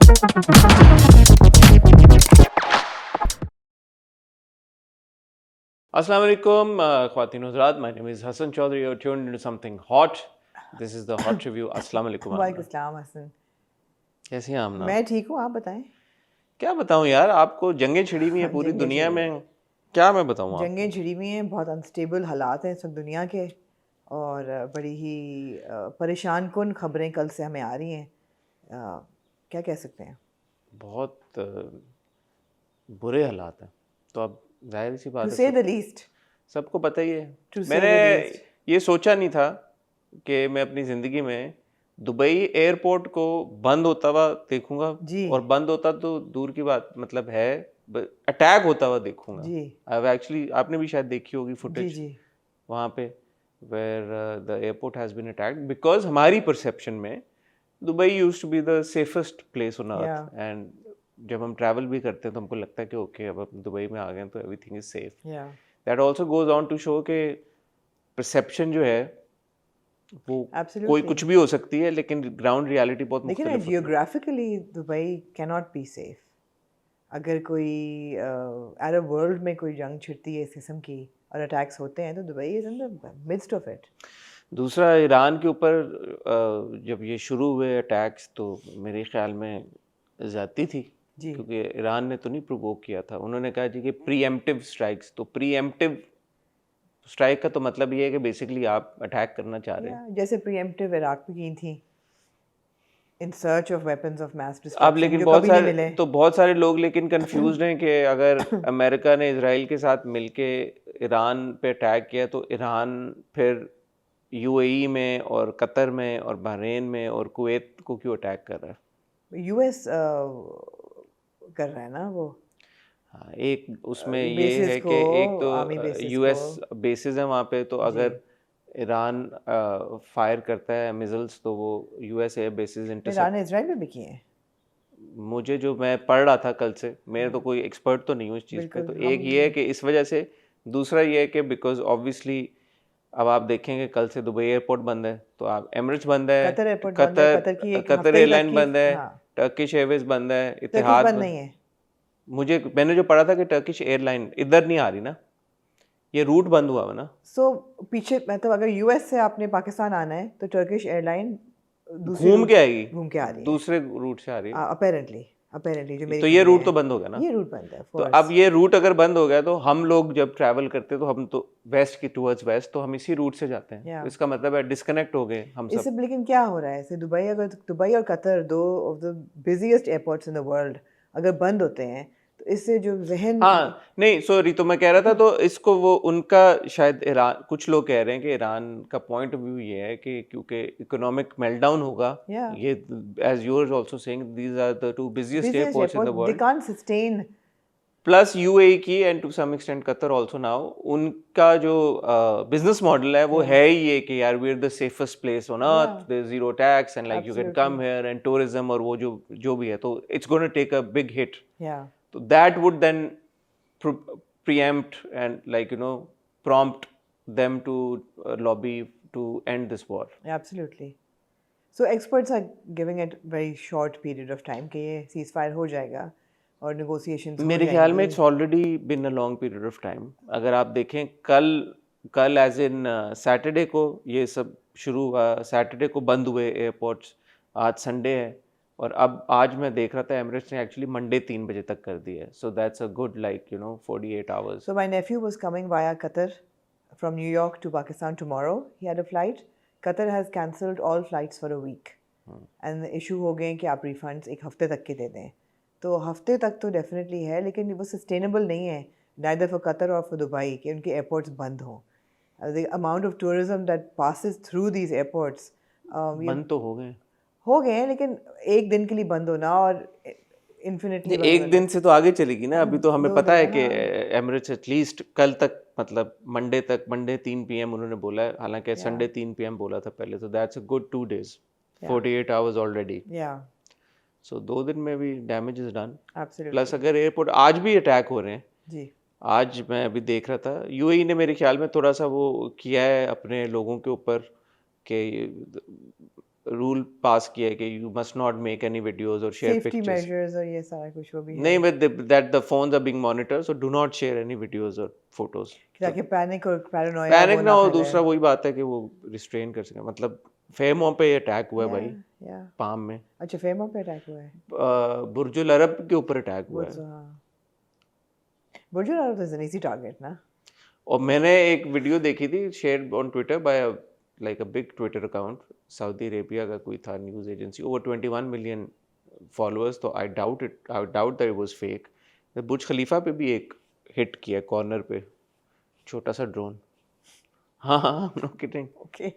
Assalamu alaikum, Khwatin Hazrat. My name is Hassan Chaudhary. You're tuned into something hot. This is the hot review. Assalamu alaikum. वालेकुम अस्सलाम हसन। कैसी हैं आमना? मैं ठीक हूँ, आप बताएं। क्या बताऊं यार, आपको जंगें छिड़ी हुई हैं पूरी जंगें दुनिया छिड़ी में। क्या मैं बताऊं आपको? जंगें छिड़ी हुई हैं, बहुत अनस्टेबल हालात हैं इस वक्त दुनिया के, और बड़ी ही परेशान कुन खबरें कल से हमें आ रही हैं। क्या कह सकते हैं, बहुत बुरे हालात हैं। तो अब जाहिर सी बात टू है, से द लीस्ट। सबको पता ही है। To say मैंने the least. ये सोचा नहीं था कि मैं अपनी ज़िंदगी में दुबई एयरपोर्ट को बंद होता हुआ देखूंगा, जी और बंद होता तो दूर की बात, मतलब है अटैक होता हुआ देखूंगा। जी अब एक्चुअली आपने भी शायद देखी होगी जी फुटेज जी वहाँ पे, where the airport has been attacked, because हमारी परसेप्शन में Dubai used to be the safest place on या अर्थ। एंड जब हम ट्रैवल भी करते हैं तो हमको लगता है कि ओके, अब हम दुबई में आ गए हैं तो एवरीथिंग इज सेफ। या that also goes on to show के परसेप्शन जो है वो कोई एब्सोल्युटली। कुछ भी हो सकती है, लेकिन ग्राउंड रियलिटी बहुत लेकिन मुख्तलिफ होती है। Geographically Dubai can not be safe. अगर कोई अरब वर्ल्ड में कोई जंग छिड़ती है इस किस्म की और अटैक्स होते हैं, तो Dubai is in the midst of it. दूसरा, ईरान के ऊपर जब ये शुरू हुए अटैक्स तो मेरे ख्याल में ज़्यादती थी, जी क्योंकि ईरान ने तो नहीं प्रोवोक किया था। उन्होंने कहा जी कि प्रीएम्प्टिव स्ट्राइक्स, तो प्रीएम्प्टिव स्ट्राइक का तो मतलब ये है कि बेसिकली आप अटैक करना चाह रहे हैं। या जैसे प्रीएम्प्टिव इराक में की थी, in search of weapons of mass अब डिस्ट्रक्शन, लेकिन जो बहुत कभी नहीं सारे मिले। तो बहुत सारे लोग लेकिन कंफ्यूज्ड हैं कि अगर अमेरिका ने इसराइल के साथ मिलके ईरान पे अटैक किया तो ईरान फिर यूएई में और कतर में और बहरीन में और कुवैत को क्यों अटैक कर रहा है? यूएस कर रहा है ना वो, हाँ, एक उसमें ये बेसिस है को, कि एक आर्मी तो बेसिस यूएस को। बेसिस है वहाँ पे, तो जी अगर ईरान फायर करता है मिसाइल्स तो वो यूएस एयर बेसिस ईरान ने इंटरसेप्ट। इसराइल में भी किए हैं। मुझे जो मैं पढ़ रहा था कल से, मेरे तो कोई एक्सपर्ट तो नहीं हूँ इस चीज़ पे, बिल्कुल तो हम एक ये है कि इस वजह से। दूसरा ये है कि बिकॉज ऑब्वियसली अब आप देखेंगे कल से दुबई एयरपोर्ट बंद है, तो आप एमिरेट्स बंद है, कतर एयरपोर्ट बंद है, कतर कतर की एक कतर हफ्ते ही तक एयरलाइन की। बंद है, हाँ, टर्किश एयरवेज बंद है, टर्किश इतिहाद बंद बंद। नहीं है। मैंने जो पढ़ा था कि टर्किश एयरलाइन इधर नहीं आ रही ना, ये रूट बंद हुआ है ना। सो पीछे मतलब अगर यूएस से आपने पाकिस्तान आना है तो टर्किश एयरलाइन दूसरी घूम रूट के आएगी, घूम के आ रही है, दूसरे रूट से आ रही है। अपेरेंटली। अपेरेंटली जो मेरी तो ये खबरें रूट तो हैं, बंद हो गया ना। ये रूट बंद है, ऑफ तो कोर्स। अब ये रूट अगर बंद हो गया तो हम लोग जब ट्रैवल करते हैं तो हम तो वेस्ट की टूवर्ड्स वेस्ट, तो हम इसी रूट से जाते हैं। या तो इसका मतलब है डिस्कनेक्ट हो गए हम इससे सब। लेकिन क्या हो रहा है, इससे दुबई, अगर दुबई और कतर दो of the busiest airports in the world अगर बंद होते हैं, तो इससे जो जहन। हाँ नहीं, सॉरी, तो मैं कह रहा था तो इसको वो उनका शायद ईरान, कुछ लोग कह रहे हैं कि ईरान का पॉइंट ऑफ व्यू ये है कि क्योंकि इकोनॉमिक मेल्टडाउन होगा, या ये as you are also saying these are the two busiest busiest airports in the airport, the world, can't sustain. Plus UAE की and to some extent Qatar also now. उनका जो बिजनेस मॉडल है वो है ही ये कि यार we are the safest place on या earth, there is zero tax and like you can absolutely. Come here and tourism, और वो जो भी है, तो it's gonna take a big hit. या तो that would then preempt and, like, you know, prompt them to lobby to end this war. Absolutely. So experts are giving it very short period of time कि ये ceasefire हो जाएगा और negotiations हो मेरे ख्याल में जाएंगी। It's already been a long period of time. अगर आप देखें कल एज इन सैटरडे को ये सब शुरू हुआ, सैटरडे को बंद हुए एयरपोर्ट्स, आज संडे है, और अब आज मैं देख रहा था एमिरेट्स ने एक्चुअली मंडे 3 बजे तक कर दिया है। So that's a good, like, you no, 48 hours. So my nephew was coming via Qatar from New York to Pakistan tomorrow. He had a flight. Qatar has cancelled all flights for a week. And the issue हो गए कि आप refunds एक हफ्ते तक के दे दें। तो हफ्ते तक तो डेफिनेटली है, लेकिन वो सस्टेनेबल नहीं है, neither for Qatar or for Dubai, कि उनके एयरपोर्ट्स बंद हों। The amount of tourism that passes through these airports, बंद तो हो गए, हो गए हैं, लेकिन एक दिन के लिए बंद होना और इन्फिनिटली बंद एक होना दिन से तो आगे चलेगी ना। अभी तो हमें 2 पता है दिन, कि हाँ। एमिरेट्स एटलीस्ट कल तक, मतलब मंडे 3 PM उन्होंने बोला है, हालांकि या संडे 3 PM बोला था पहले, तो दैट्स अ गुड 2 days, या 48 आवर्स ऑलरेडी। या सो 2 दिन में भी damage is done. Plus absolutely. अगर एयरपोर्ट आज भी अटैक हो रहे हैं, जी आज मैं अभी देख रहा था यूएई ने मेरे ख्याल में थोड़ा सा वो किया है अपने लोगों के ऊपर कि रूल पास किया है कि you must not make any videos और शेयर सेफ्टी पिक्चर्स। मेजर्स और ये सारा कुछ वो भी है नहीं, but that the phones are being monitored, so do not share any videos or photos. ताकि पैनिक और पैरानोया पैनिक वो ना ना हो, फैले। दूसरा वही बात है कि वो रिस्ट्रेन कर सके। मतलब फेमों पे अटैक हुआ है भाई, या पाम में। अच्छा फेमो पे अटैक हुआ है। बुर्ज अल अरब के ऊपर अटैक हुआ है। Burj Al Arab is an easy target ना। और मैंने एक वीडियो देखी थी share on Twitter by like a big Twitter account, Saudi Arabia का कोई था news agency, over 21 million followers. तो I doubt that it was fake. Burj Khalifa पे भी एक हिट किया कॉर्नर पे, छोटा सा ड्रोन। हाँ हाँ, I'm not kidding. Okay.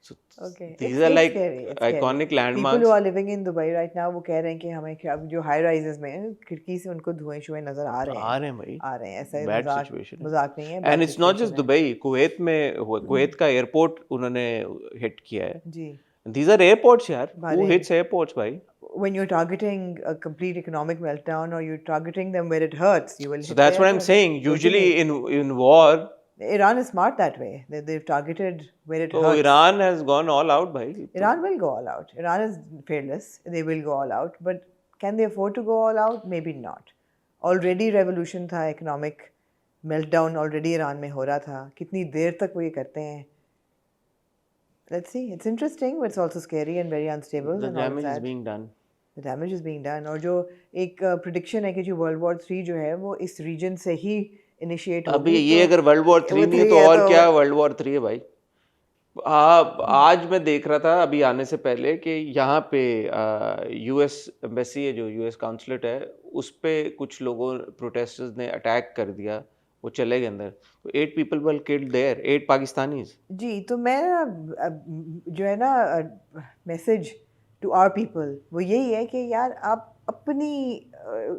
So Okay. these It's are like scary. It's iconic scary. People who landmarks. are living in Dubai right now वो कह रहे हैं कि हमें अब जो हाई राइजेस में हैं, खिड़की से उनको धुएं शुएं नजर आ रहे हैं। आ रहे हैं भाई, आ रहे हैं। ऐसा बैड मजाक सिचुएशन है। मजाक नहीं है। And bad it's not just situation है। दुबई, कुवैत में कुवैत का एयरपोर्ट उन्होंने हिट किया है। जी। दीज आर एयरपोर्ट्स यार, हु Bahrain. हिट्स एयरपोर्ट्स भाई? When you're targeting a complete economic meltdown or you're targeting them where it hurts, you will So hit that's what I'm airport. saying. Don't you Usually think? in war, Iran is smart that way. They've targeted where it so hurts. Iran has gone all out भाई। Iran will go all out. Iran is fearless. They will go all out. But can they afford to go all out? Maybe not. Already revolution था, economic meltdown already Iran में हो रहा था. कितनी देर तक वो ये करते हैं? Let's see. It's interesting, but it's also scary and very unstable. The and all of damage is that. being done. The damage is being done. और जो एक prediction है कि जो World War 3 जो है वो इस region से ही initiate अभी होगी। ये तो अगर वर्ल्ड वॉर 3 वो नहीं है 3 तो है और तो क्या वर्ल्ड वॉर 3 है भाई। आज मैं देख रहा था अभी आने से पहले कि यहाँ पे यूएस एम्बेसी है, जो यूएस काउंसलेट है, उस पे कुछ लोगों प्रोटेस्टर्स ने अटैक कर दिया, वो चले गए अंदर। तो 8 people were killed there, 8 Pakistanis. जी तो मैं जो है ना मैसेज टू आवर पीपल वो यही है कि यार आप अपनी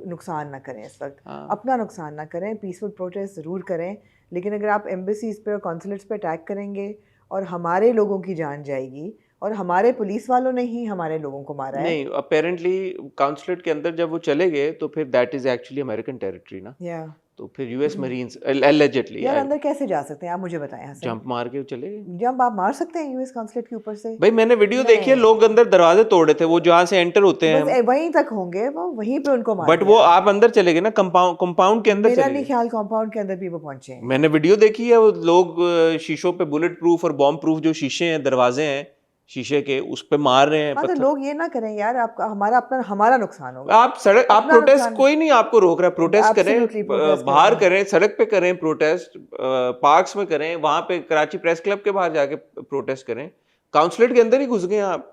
नुकसान ना करें इस वक्त। हाँ। अपना नुकसान ना करें, पीसफुल प्रोटेस्ट ज़रूर करें, लेकिन अगर आप एम्बेसीज पे और कॉन्सुलेट्स पे अटैक करेंगे और हमारे लोगों की जान जाएगी, और हमारे पुलिस वालों ने ही हमारे लोगों को मारा है। नहीं, अपेरेंटली काउंसलेट के अंदर जब वो चले गए तो फिर that is actually American territory ना, या तो फिर यूएस मरीन्स एलिजेडली यार अंदर कैसे जा सकते हैं आप मुझे बताएं। हसन, जंप मार के चले गए। जंप आप मार सकते हैं यूएस कॉन्सुलेट के ऊपर से? भाई मैंने वीडियो देखी है, लोग अंदर दरवाजे तोड़े थे, वो जहाँ से एंटर होते हैं, बस वहीं तक होंगे, वो वहीं पे उनको मार बट वो आप अंदर चले गए ना, कंपाउंड के अंदर मेरा चले नहीं गए। ख्याल कंपाउंड के अंदर भी वो पहुंचे हैं। मैंने वीडियो देखी है, वो लोग शीशों पे बुलेट प्रूफ और बॉम्ब प्रूफ जो शीशे हैं, दरवाजे हैं शीशे के, उस पे मार रहे हैं हाँ तो पत्थर। लोग ये ना करें यार, आपका हमारा नुकसान होगा। आप सड़क, आप अपना प्रोटेस्ट, नुकसान- कोई नहीं आपको रोक रहा है, प्रोटेस्ट Absolutely, करें, protest बाहर करें। करें, सड़क पे करें प्रोटेस्ट, पार्क्स में करें, वहां पे कराची प्रेस क्लब के बाहर जाके प्रोटेस्ट करें। काउंसलेट के अंदर ही घुस गए आप,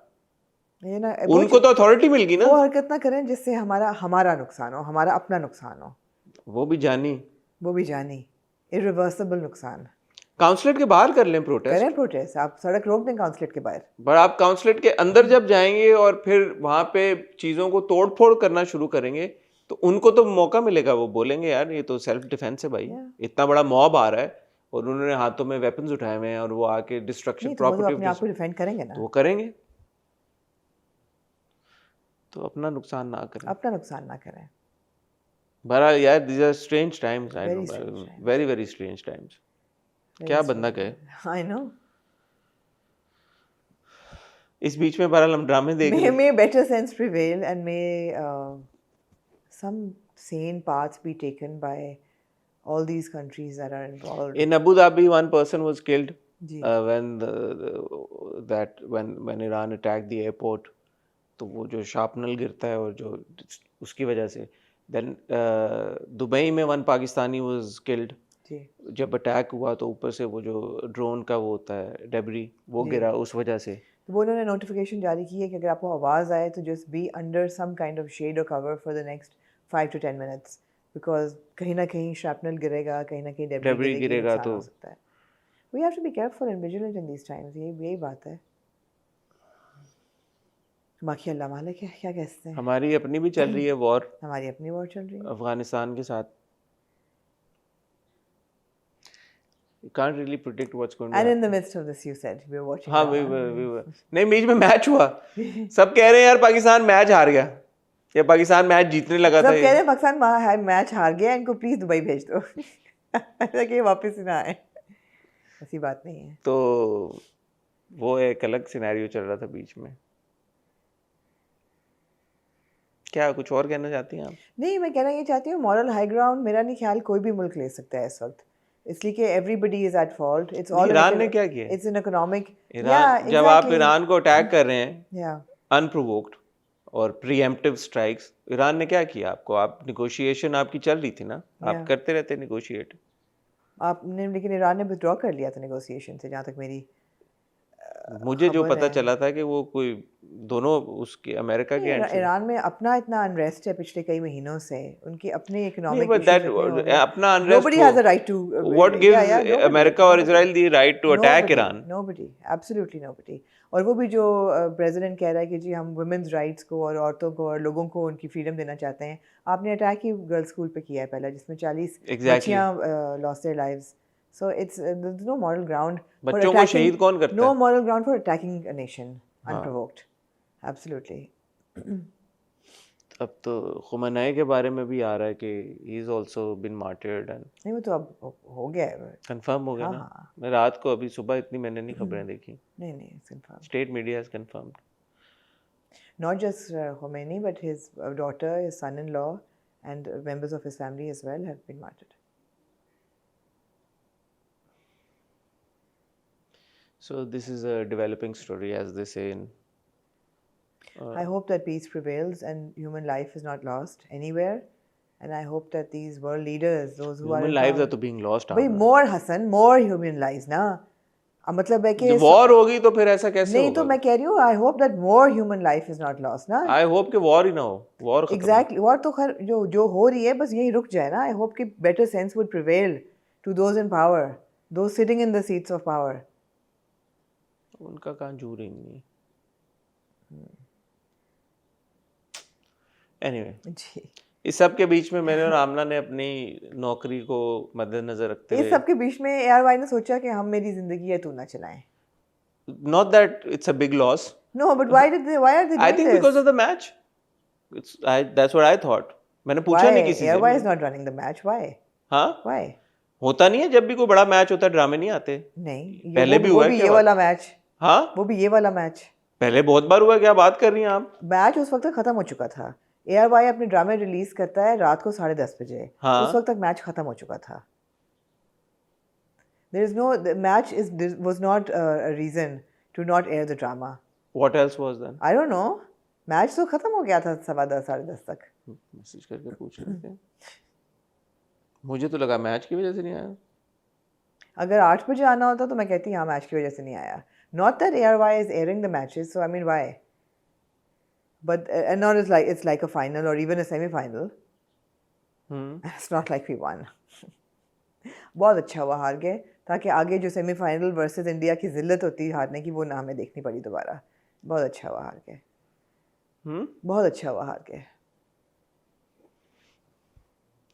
ये ना उनको तो अथॉरिटी मिल गई ना। वो हरकत ना करें जिससे हमारा नुकसान हो, हमारा अपना नुकसान हो, वो भी जानी, वो भी जानी, इरिवर्सिबल नुकसान। काउंसलेट के बाहर कर लें प्रोटेस्ट, करें प्रोटेस्ट, आप सड़क रोक दें काउंसलेट के बाहर। पर आप काउंसलेट के अंदर जब जाएंगे और फिर वहां पे चीजों को तोड़ फोड़ करना शुरू करेंगे तो उनको तो मौका मिलेगा, वो बोलेंगे यार ये तो सेल्फ डिफेंस है भाई, इतना बड़ा मॉब आ रहा है और उन्होंने हाथों में वेपन्स उठाए हुए हैं और वो आके डिस्ट्रक्शन, नहीं तो वो तो प्रॉपर्टी अपने आप को डिफेंड करेंगे ना। तो वो करेंगे, तो अपना नुकसान ना करें, अपना नुकसान ना करें। बहरहाल यार these are strange times, I Very know, strange times. very very strange times। क्या बंदा कहे। I know. इस बीच में बहरहाल हम ड्रामे देख रहे हैं। May better sense prevail and may some sane paths be taken by all these countries that are involved. In Abu Dhabi, one person was killed ji. when Iran attacked the airport, तो वो जो शार्पनल गिरता है और जो उसकी वजह से, then दुबई में one पाकिस्तानी was killed। जी। जब अटैक हुआ तो ऊपर से वो जो ड्रोन का वो होता है डेब्री, वो गिरा उस वजह से। तो वो उन्होंने नोटिफिकेशन जारी की है कि अगर आपको आवाज़ आए तो just be under some kind of shade और cover for the next 5 to 10 minutes, because कहीं ना कहीं श्रैपनल गिरेगा, कहीं ना कहीं डेब्री गिरेगा, तो हो सकता है। We have to be careful and vigilant in these times, यही बात है। बाकी अल्लाह मालिक है, क्या कहते हैं। हमारी अपनी भी चल रही है वॉर, हमारी अपनी वॉर चल रही है अफगानिस्तान के साथ। You can't really predict what's going to and happen. in the midst of this you said we were watching हाँ that, we were नहीं, बीच में मैच हुआ, सब कह रहे हैं यार पाकिस्तान मैच हार गया, या पाकिस्तान मैच जीतने लगा था। सब कह रहे हैं पाकिस्तान मैच हार गया, इनको प्लीज दुबई भेज दो ऐसा कि वापस ही ना आए। ऐसी बात नहीं है। तो वो एक अलग सिनेरियो चल रहा था बीच में। क्या कुछ और कहना चाहती हैं आप? नहीं, मैं कहना ये चाहती हूँ मॉरल हाई ग्राउंड मेरा नहीं ख्याल कोई भी मुल्क ले सकता है इस वक्त, इसलिए कि everybody is at fault, it's नहीं, ऑल ईरान ने क्या किया? इट्स एन इकोनॉमिक, या ईरान, जब आप एग्जैक्टली, ईरान को अटैक कर रहे हैं या अनप्रोवोक्ड और प्रीएम्प्टिव स्ट्राइक्स, ईरान ने क्या किया आपको? आप निगोशिएशन आपकी चल रही थी ना, आप या करते रहते निगोशिएट। आपने, लेकिन ईरान ने विथड्रॉ कर लिया था नेगोशिएशन से, जहाँ तक मेरी मुझे जो खबर पता है। चला था कि वो कोई दोनों उसके अमेरिका के एंड से। ईरान में अपना इतना अनरेस्ट है पिछले कई महीनों से, उनकी अपने नहीं, इकोनॉमिक बट इश्यूज दैट इतने हो गए, अपना nobody unrest has a right to what gives nobody, America और Israel the right to attack nobody, Iran? nobody, absolutely nobody। और वो भी जो प्रेसिडेंट कह रहा है कि जी हम वुमेन्स राइट्स को और औरतों को और लोगों को उनकी फ्रीडम देना चाहते हैं, आपने अटैक ही गर्ल्स स्कूल पे किया है पहला, जिसमें 40 एग्जैक्टली। बच्चियां lost their lives, so it's no moral ground for बच्चों को अटैकिंग, शहीद कौन करता नो है? Moral ground for attacking a nation हाँ। Unprovoked, absolutely. अब तो खुमैनी के बारे में भी आ रहा है कि he is also been martyred and नहीं, वो तो अब हो गया है। कंफर्म हो गया हाँ ना? हाँ, मैं रात को अभी सुबह इतनी मैंने नहीं खबरें देखी। नहीं नहीं, it's confirmed। State media has confirmed. Not just Khomeini, but his daughter, his son-in-law, and members of his family as well have been martyred. So this is a developing story, as they say in I hope that peace prevails and human life is not lost anywhere. And I hope that these world leaders, those who human are lives are involved, तो being lost भाई आमना। more Hassan, more human lives ना, अब मतलब है कि जब war होगी तो फिर ऐसा कैसे नहीं, तो होगा? मैं कह रही हूँ I hope that more human life is not lost ना। आई होप कि वॉर ही ना हो, वॉर खत्म हो। Exactly, war तो खैर जो जो हो रही है बस यही रुक जाए ना। I hope कि better sense would prevail to those in power, those sitting in the seats of power. उनका कहाँ जूर ही नहीं। एनीवे, जी, इस सब के बीच में मैंने और आमना ने अपनी नौकरी को मद्देनजर रखते इस हुए, सब के बीच में ARY ने सोचा कि हम मेरी जिंदगी है तू ना चलाएं। Not that it's a big loss, No, but why are they I doing think this? Because of the match. It's that's what I thought. मैंने पूछा नहीं Why? किसी ARY is से। not running the match. Why? हाँ, Why? होता नहीं है जब भी कोई बड़ा मैच होता है ड्रामे नहीं आते? नहीं, पहले भी वो हुआ है भी क्या ये बात? वाला मैच, हाँ, वो भी ये वाला मैच। पहले बहुत बार हुआ है, क्या बात कर रही हैं आप? मैच उस वक्त तक खत्म हो चुका था। ARY अपने ड्रामे रिलीज करता है रात को 10:30 बजे। हाँ। उस वक्त तक मैच खत्म हो चुका था। There is no, the match was not a reason to not air the drama. What else was then? I don't know. Match तो खत्म हो गया था 10:15 10:30 तक। मैसेज करके पूछ लेते हैं। मुझे तो लगा मैच की वजह से नहीं आया। अगर 8 बजे आना होता तो मैं कहती हाँ मैच की वजह से नहीं आया। Not that ARY is airing the matches, so I mean why? But and not it's like a final or even a semi-final. It's not like we won. बहुत अच्छा हुआ हार गए, ताकि आगे जो सेमीफाइनल वर्सेस इंडिया की जिल्लत होती है हारने की, वो ना हमें देखनी पड़ी दोबारा। बहुत अच्छा हुआ हार गए। बहुत अच्छा हुआ हार गए।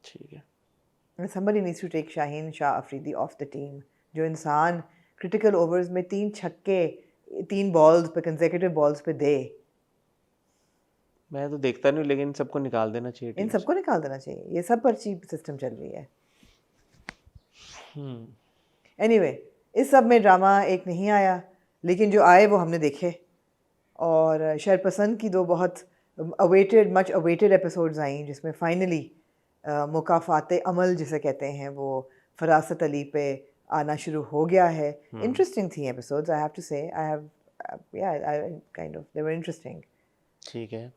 ठीक है। Somebody needs to take Shaheen Shah Afridi off the team. जो इंसान क्रिटिकल ओवर्स में 3 छक्के 3 बॉल्स पे कंसेक्यूटिव बॉल्स पे दे। मैं तो देखता नहीं, लेकिन सबको निकाल देना चाहिए इन टीम से। सबको निकाल देना चाहिए। ये सब पर चीप सिस्टम चल रही है। Anyway, इस सब में ड्रामा एक नहीं आया, लेकिन जो आए वो हमने देखे। और शरपसंद की 2 बहुत awaited much awaited episodes I, जिसमें फाइनली मुकाफात अमल जिसे कहते हैं वो फरासत अली पे आना शुरू हो गया है। इंटरेस्टिंग थी एपिसोड्स, आई हैव टू से। I have kind of they were interesting. ठीक है।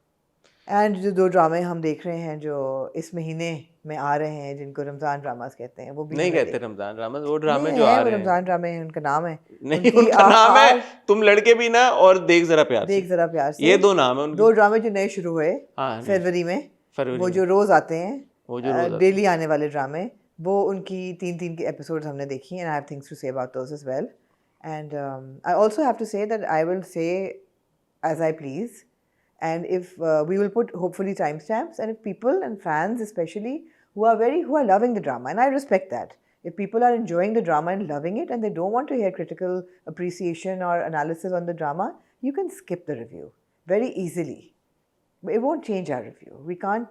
एंड जो 2 ड्रामे हम देख रहे हैं जो इस महीने में आ रहे हैं, जिनको रमज़ान ड्रामास कहते हैं, वो भी नहीं हमने कहते रमजान ड्रामा, वो ड्रामे नहीं जो है, आ वो रहे हैं। रमज़ान ड्रामे हैं, उनका नाम है। नहीं, उनकी उनका नाम है आज तुम लड़के भी ना और देख जरा प्यार से। देख जरा प्यार से। ये 2 नाम है उनके। 2 ड्रामे जो नए शुरू हुए हाँ, फरवरी में, फरवरी वो में। जो रोज आते हैं, वो जो रोज आते डेली आने वाले ड्रामे, वो उनकी 3 की एपिसोड्स हमने देखी। And I have things to say about those as well. And I also have to say that I will say as I please, and if we will put hopefully timestamps, and if people and fans especially who are loving the drama, and I respect that, if people are enjoying the drama and loving it and they don't want to hear critical appreciation or analysis on the drama, you can skip the review very easily. But it won't change our review. We can't,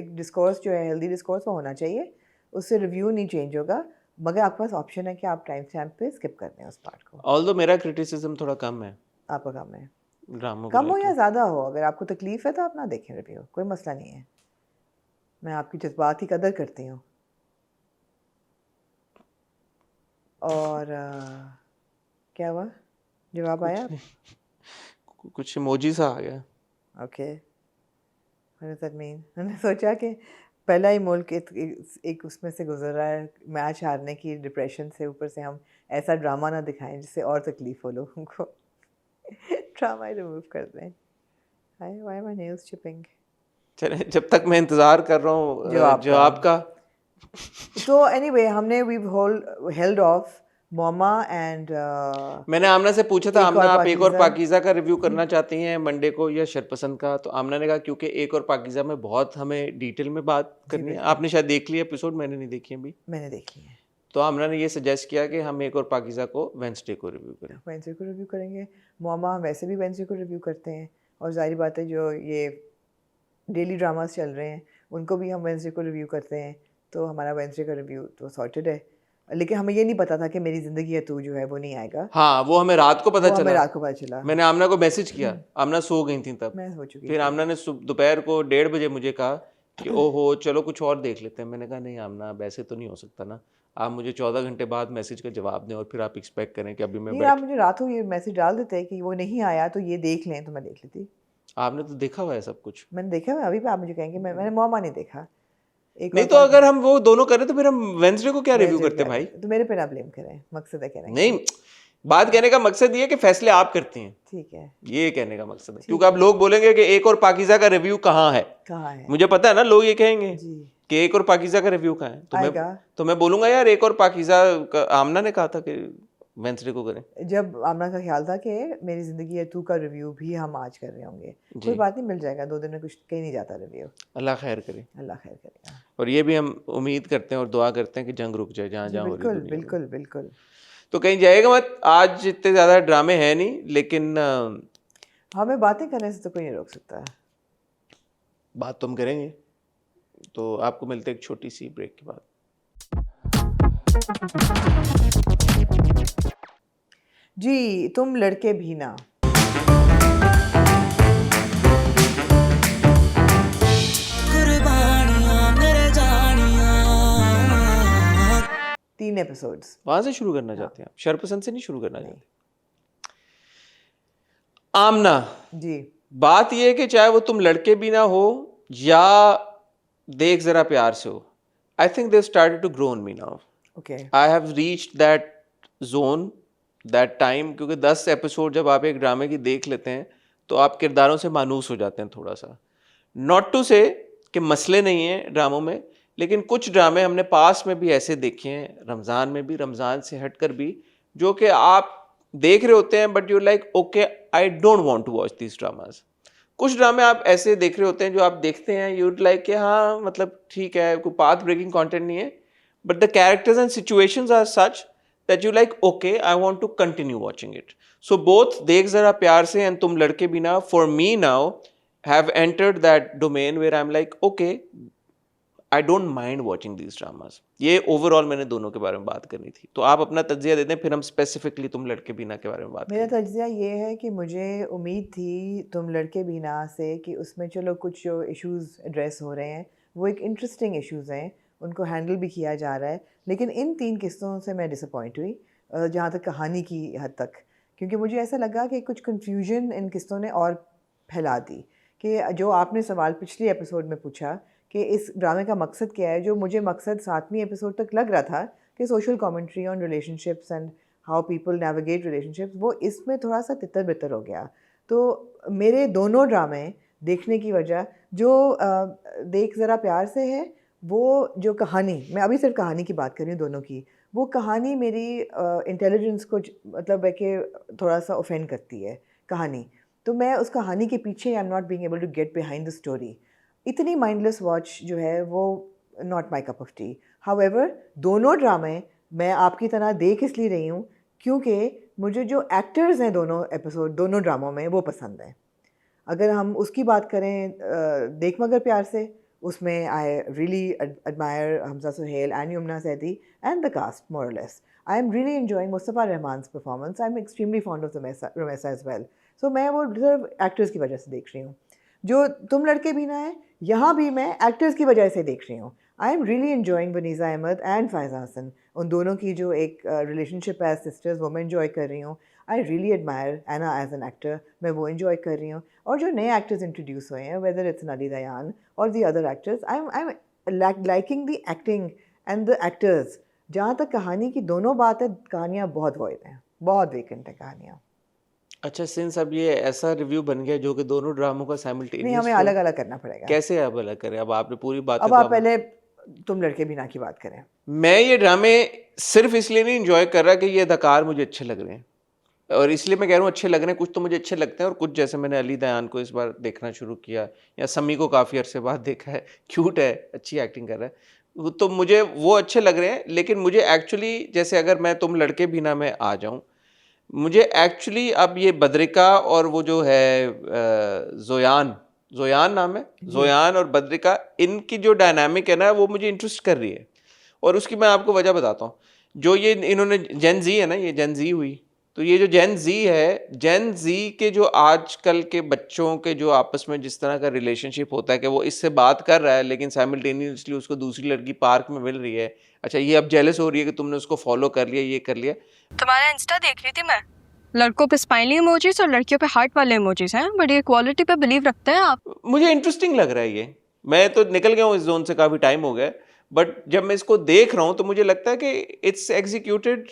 एक discourse जो है healthy discourse वो होना चाहिए, उससे review नहीं change होगा, मगर आपके पास ऑप्शन है कि आप टाइम स्टैम्प पे स्किप कर दें उस पार्ट को। ऑल्दो मेरा क्रिटिसिज्म थोड़ा कम है। आपका काम है ड्रामों को कम हो या लेके। ज़्यादा हो, अगर आपको तकलीफ है तो आप ना देखें रिव्यू, कोई मसला नहीं है, मैं आपकी जज्बात की कदर करती हूँ। और क्या हुआ, जवाब कुछ आया? नहीं, कुछ इमोजी सा आ गया। Okay, what does that mean? मैंने सोचा कि पहला ही मुल्क एक उसमें से गुजर रहा है मैच हारने की डिप्रेशन से, ऊपर से हम ऐसा ड्रामा ना दिखाएं जिससे और तकलीफ हो लोगों को। ड्रामा ही रिमूव कर दें। हाय, व्हाई माय नेल्स चिपिंग? चले, जब तक मैं इंतजार कर रहा हूँ जवाब जो का। आपका। तो एनीवे हमने वी हेल्ड ऑफ मोमा एंड मैंने आमना से पूछा था, एक आमना और आप एक और पाकीज़ा। पाकीज़ा का रिव्यू करना चाहती हैं मंडे को या शरपसंद का? तो आमना ने कहा क्योंकि एक और पाकीज़ा में बहुत हमें डिटेल में बात जी करनी है। बिल्कुल, आपने शायद देख लिया एपिसोड, मैंने नहीं देखी अभी। मैंने देखी है। तो आमना ने ये सजेस्ट किया कि हम एक और पाकीज़ा को वेंसडे को रिव्यू करें। वेंसडे को रिव्यू करेंगे। मोमा हम वैसे भी वेंसडे को रिव्यू करते हैं, और जाहिर बात है जो ये डेली ड्रामास चल रहे हैं उनको भी हम वेंसडे को रिव्यू करते हैं, तो हमारा वेंसडे का रिव्यू तो सॉर्टेड है। लेकिन हमें ये नहीं पता था कि मेरी ज़िंदगी है तू जो है वो नहीं आएगा, हाँ, वो हमें रात को पता वो हमें चला। रात को पता चला। मैंने आमना को मैसेज किया, आमना सो गई थी तब। मैं हो चुकी फिर थी। आमना ने दोपहर को 1:30 बजे मुझे कहा कि ओहो चलो कुछ और देख लेते हैं। मैंने कहा नहीं आमना, अब ऐसे तो नहीं हो सकता ना, आप मुझे 14 घंटे बाद मैसेज का जवाब दें और फिर आप एक्सपेक्ट करें कि अभी मैं नहीं, आप बैठ। मुझे रात को ये मैसेज डाल देते कि वो नहीं आया तो ये देख लें, तो मैं देख लेती। आपने तो देखा हुआ है सब कुछ। मैंने देखा है, अभी भी आप मुझे कहेंगे मैंने मोमा नहीं देखा। एक नहीं और तो अगर हम वो दोनों करें तो फिर हम वेंसडे को क्या रिव्यू वेंसडे करते क्या भाई? करें, तो मेरे पे ना ब्लेम करें, मकसद है कहने का। नहीं, बात कहने का मकसद ये है कि फैसले आप करती हैं, ठीक है, ये कहने का मकसद है। ठीक क्योंकि अब है। लोग बोलेंगे कि एक और पाकीज़ा का रिव्यू कहाँ है। कहाँ है? मुझे पता है ना, लोग ये कहेंगे जी, कि एक और पाकीज़ा का रिव्यू कहाँ है, आएगा। तो मैं बोलूंगा यार एक और पाकीज़ा का आमना ने कहा था कि वेंसडे को करें। जब आमना का ख्याल था कि मेरी ज़िंदगी है तू का रिव्यू भी हम आज कर रहे होंगे, कोई जी, बात नहीं, मिल जाएगा 2 दिन में, कुछ कहीं नहीं जाता रिव्यू। अल्लाह खैर करे। अल्लाह खैर करेगा। और ये भी हम उम्मीद करते हैं और दुआ करते हैं कि जंग रुक जाए जहाँ जी जहाँ हो रही है बिल्कुल दुनिया में। बिल्कुल बिल्कुल। तो कहीं जाएगा मत, आज इतने ज़्यादा ड्रामे हैं नहीं, लेकिन हमें बातें करने से तो कोई नहीं रोक सकता। बात तो हम करेंगे। तो आपको मिलते हैं एक छोटी सी ब्रेक के बाद। जी, तुम लड़के भी ना। कुर्बानियां मेरे जानियां 3 एपिसोड्स। वहां से शुरू करना हाँ। चाहते हैं आप? शरपसंद से नहीं शुरू करना नहीं। चाहते? आमना, जी, बात ये है कि चाहे वो तुम लड़के भी ना हो या देख जरा प्यार से हो, I think they started to grow on me now. Okay. I have reached that zone, that time, क्योंकि 10 एपिसोड जब आप एक ड्रामे की देख लेते हैं तो आप किरदारों से मानूस हो जाते हैं थोड़ा सा। नॉट टू से कि मसले नहीं हैं ड्रामों में, लेकिन कुछ ड्रामे हमने पास में भी ऐसे देखे हैं, रमज़ान में भी, रमज़ान से हटकर भी, जो कि आप देख रहे होते हैं but you like okay I don't want to watch these dramas. कुछ ड्रामे आप ऐसे देख रहे होते हैं जो आप देखते हैं यू लाइक कि हाँ मतलब ठीक है, कोई पाथ ब्रेकिंग कंटेंट नहीं है, but the characters and situations are such that you like okay I want to continue watching it. So both देख जरा प्यार से and तुम लड़के भी ना for me now have entered that domain where I'm like okay I don't mind watching these dramas. ये overall मैंने दोनों के बारे में बात करनी थी, तो आप अपना तज्जिया देते हैं फिर हम स्पेसिफिकली तुम लड़के भी ना के बारे में बात मेरा करें। तज्ज़िया ये है कि मुझे उम्मीद थी तुम लड़के भी ना से कि उसमें चलो कुछ जो इश्यूज़ एड्रेस हो रहे हैं वो एक इंटरेस्टिंग इश्यूज़ हैं, उनको हैंडल भी किया जा रहा है, लेकिन इन 3 किस्तों से मैं डिसअपॉइंट हुई जहाँ तक कहानी की हद तक, क्योंकि मुझे ऐसा लगा कि कुछ कन्फ्यूजन इन किस्तों ने और फैला दी। कि जो आपने सवाल पिछले एपिसोड में पूछा कि इस ड्रामे का मकसद क्या है, जो मुझे मकसद 7वीं एपिसोड तक लग रहा था कि social commentary on relationships and how people navigate relationships, वो इसमें थोड़ा सा तितर बितर हो गया। तो मेरे दोनों ड्रामे देखने की वजह जो देख ज़रा प्यार से है, वो जो कहानी, मैं अभी सिर्फ कहानी की बात कर रही हूँ दोनों की, वो कहानी मेरी इंटेलिजेंस को मतलब है कि थोड़ा सा ऑफेंड करती है कहानी, तो मैं उस कहानी के पीछे I am not being able to get behind the story. इतनी माइंडलेस वॉच जो है वो not my cup of tea. However दोनों ड्रामे मैं आपकी तरह देख इसलिए रही हूँ क्योंकि मुझे जो एक्टर्स हैं दोनों एपिसोड दोनों ड्रामों में वो पसंद हैं। अगर हम उसकी बात करें देख मगर प्यार से, उसमें I really admire Hamza Suhail and Yumna Zaidi and the cast more or less. I am really enjoying Mustafa Rahman's performance. I'm extremely fond of Rumesa as well. So मैं वो सिर्फ एक्टर्स की वजह से देख रही हूँ. जो तुम लड़के भी ना है, यहाँ भी मैं एक्टर्स की वजह से देख रही हूँ. I am really enjoying Vaneeza Ahmed and Faiza Hasan. उन दोनों की जो एक रिलेशनशिप एज सिस्टर्स वो मैं एंजॉय कर रही हूँ. I really admire Aina as an actor, मैं वो एंजॉय कर रही हूँ. और जो नए एक्टर्स इंट्रोड्यूस हुए हैं, वेदर इट्स अली दयान और the other actors, I am liking the acting and the actors. जहाँ तक कहानी की दोनों बात है, कहानियाँ बहुत वॉइड हैं, बहुत वेकेंट है कहानियाँ. अच्छा, सिंस अब ये ऐसा रिव्यू बन गया जो कि दोनों ड्रामों का नहीं, साइमल्टेनियस हमें अलग अलग करना पड़ेगा. कैसे आप अलग करें? अब आपने पूरी बातें अब तो आप पहले तुम लड़के भी ना की बात करें. मैं ये ड्रामे सिर्फ इसलिए नहीं इंजॉय कर रहा कि ये अदाकार मुझे अच्छे लग रहे हैं, और इसलिए मैं कह रहा हूँ अच्छे लग रहे हैं. कुछ तो मुझे अच्छे लगते हैं और कुछ, जैसे मैंने अली दयान को इस बार देखना शुरू किया या समी को काफ़ी अरसे बाद देखा है, क्यूट है, अच्छी एक्टिंग कर रहा है, तो मुझे वो अच्छे लग रहे हैं. लेकिन मुझे एक्चुअली, जैसे अगर मैं तुम लड़के भी ना में आ जाऊँ, मुझे एक्चुअली अब ये बद्रिका और वो जो है जोयान नाम है, जोयान और बद्रिका, इनकी जो डायनामिक है ना, वो मुझे इंटरेस्ट कर रही है. और उसकी मैं आपको वजह बताता हूँ. जो ये इन्होंने जेन जी है ना, ये जेन जी हुई, तो ये जो जेन जी है, जेन जी के जो आजकल के बच्चों के जो आपस में जिस तरह का रिलेशनशिप होता है कि वो इससे बात कर रहा है लेकिन साइमल्टेनियसली उसको दूसरी लड़की पार्क में मिल रही है. अच्छा, ये अब जेलस हो रही है कि तुमने उसको फॉलो कर लिया, ये कर लिया. तुम्हारा इंस्टा देख रही थी मैं. लड़कों पे स्माइली इमोजीज और लड़कियों पे हार्ट वाले इमोजीज हैं, बट ये क्वालिटी पे बिलीव रखते हैं आप. मुझे इंटरेस्टिंग लग रहा है ये. मैं तो निकल गया हूँ इस जोन से, काफ़ी टाइम हो गया, बट जब मैं इसको देख रहा हूँ तो मुझे लगता है कि it's executed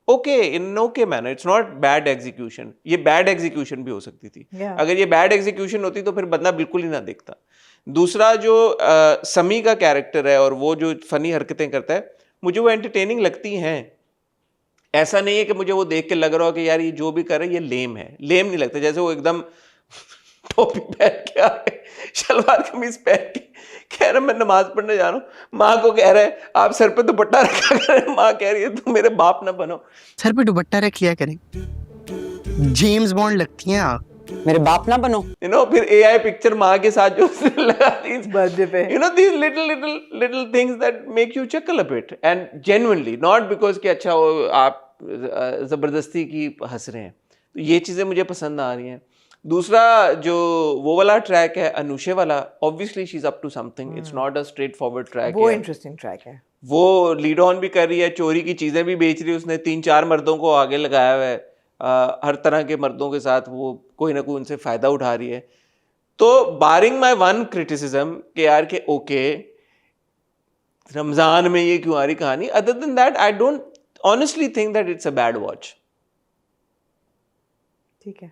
okay, in okay manner. It's not bad execution. ये बैड एग्जीक्यूशन भी हो सकती थी. Yeah. अगर ये बैड एग्जीक्यूशन होती तो फिर बंदा बिल्कुल ही ना देखता. दूसरा जो समी का कैरेक्टर है और वो जो फनी हरकतें करता है, मुझे वो एंटरटेनिंग लगती हैं. ऐसा नहीं है कि मुझे वो देख के लग रहा हो कि यार ये जो भी कर रहे हैं ये लेम है. लेम नहीं लगता. जैसे वो एकदम टोपी पहन के आ रहे, शलवार कमीज पहन के कह रहा मैं नमाज पढ़ने जा रहा हूँ. माँ को कह रहा है आप सर पे दुपट्टा रखा करें. माँ कह रही है तुम मेरे बाप ना बनो. सर पे दुपट्टा रख लिया करें. जेम्स बॉन्ड लगती हैं आप. मेरे बाप ना बनो. फिर एआई पिक्चर माँ के साथ जो उसने लगा दी बर्थडे पे, these little things that make you chuckle a bit and genuinely, not because कि अच्छा वो आप जबरदस्ती की हंस रहे हैं. तो ये चीजें मुझे पसंद आ रही हैं. दूसरा जो वो वाला ट्रैक है अनुषे वाला, obviously she is up to something. It's not a straightforward track. वो इंटरेस्टिंग ट्रैक है. वो लीड ऑन भी कर रही है, चोरी की चीजें भी बेच रही है. उसने 3-4 मर्दों को आगे लगाया हुआ है. हर तरह के मर्दों के साथ वो कोई ना कोई उनसे फायदा उठा रही है. तो बारिंग माई वन क्रिटिसिज्म कि यार के ओके रमजान में ये क्यों आ रही कहानी, other than that I don't honestly think that it's a bad watch. ठीक है.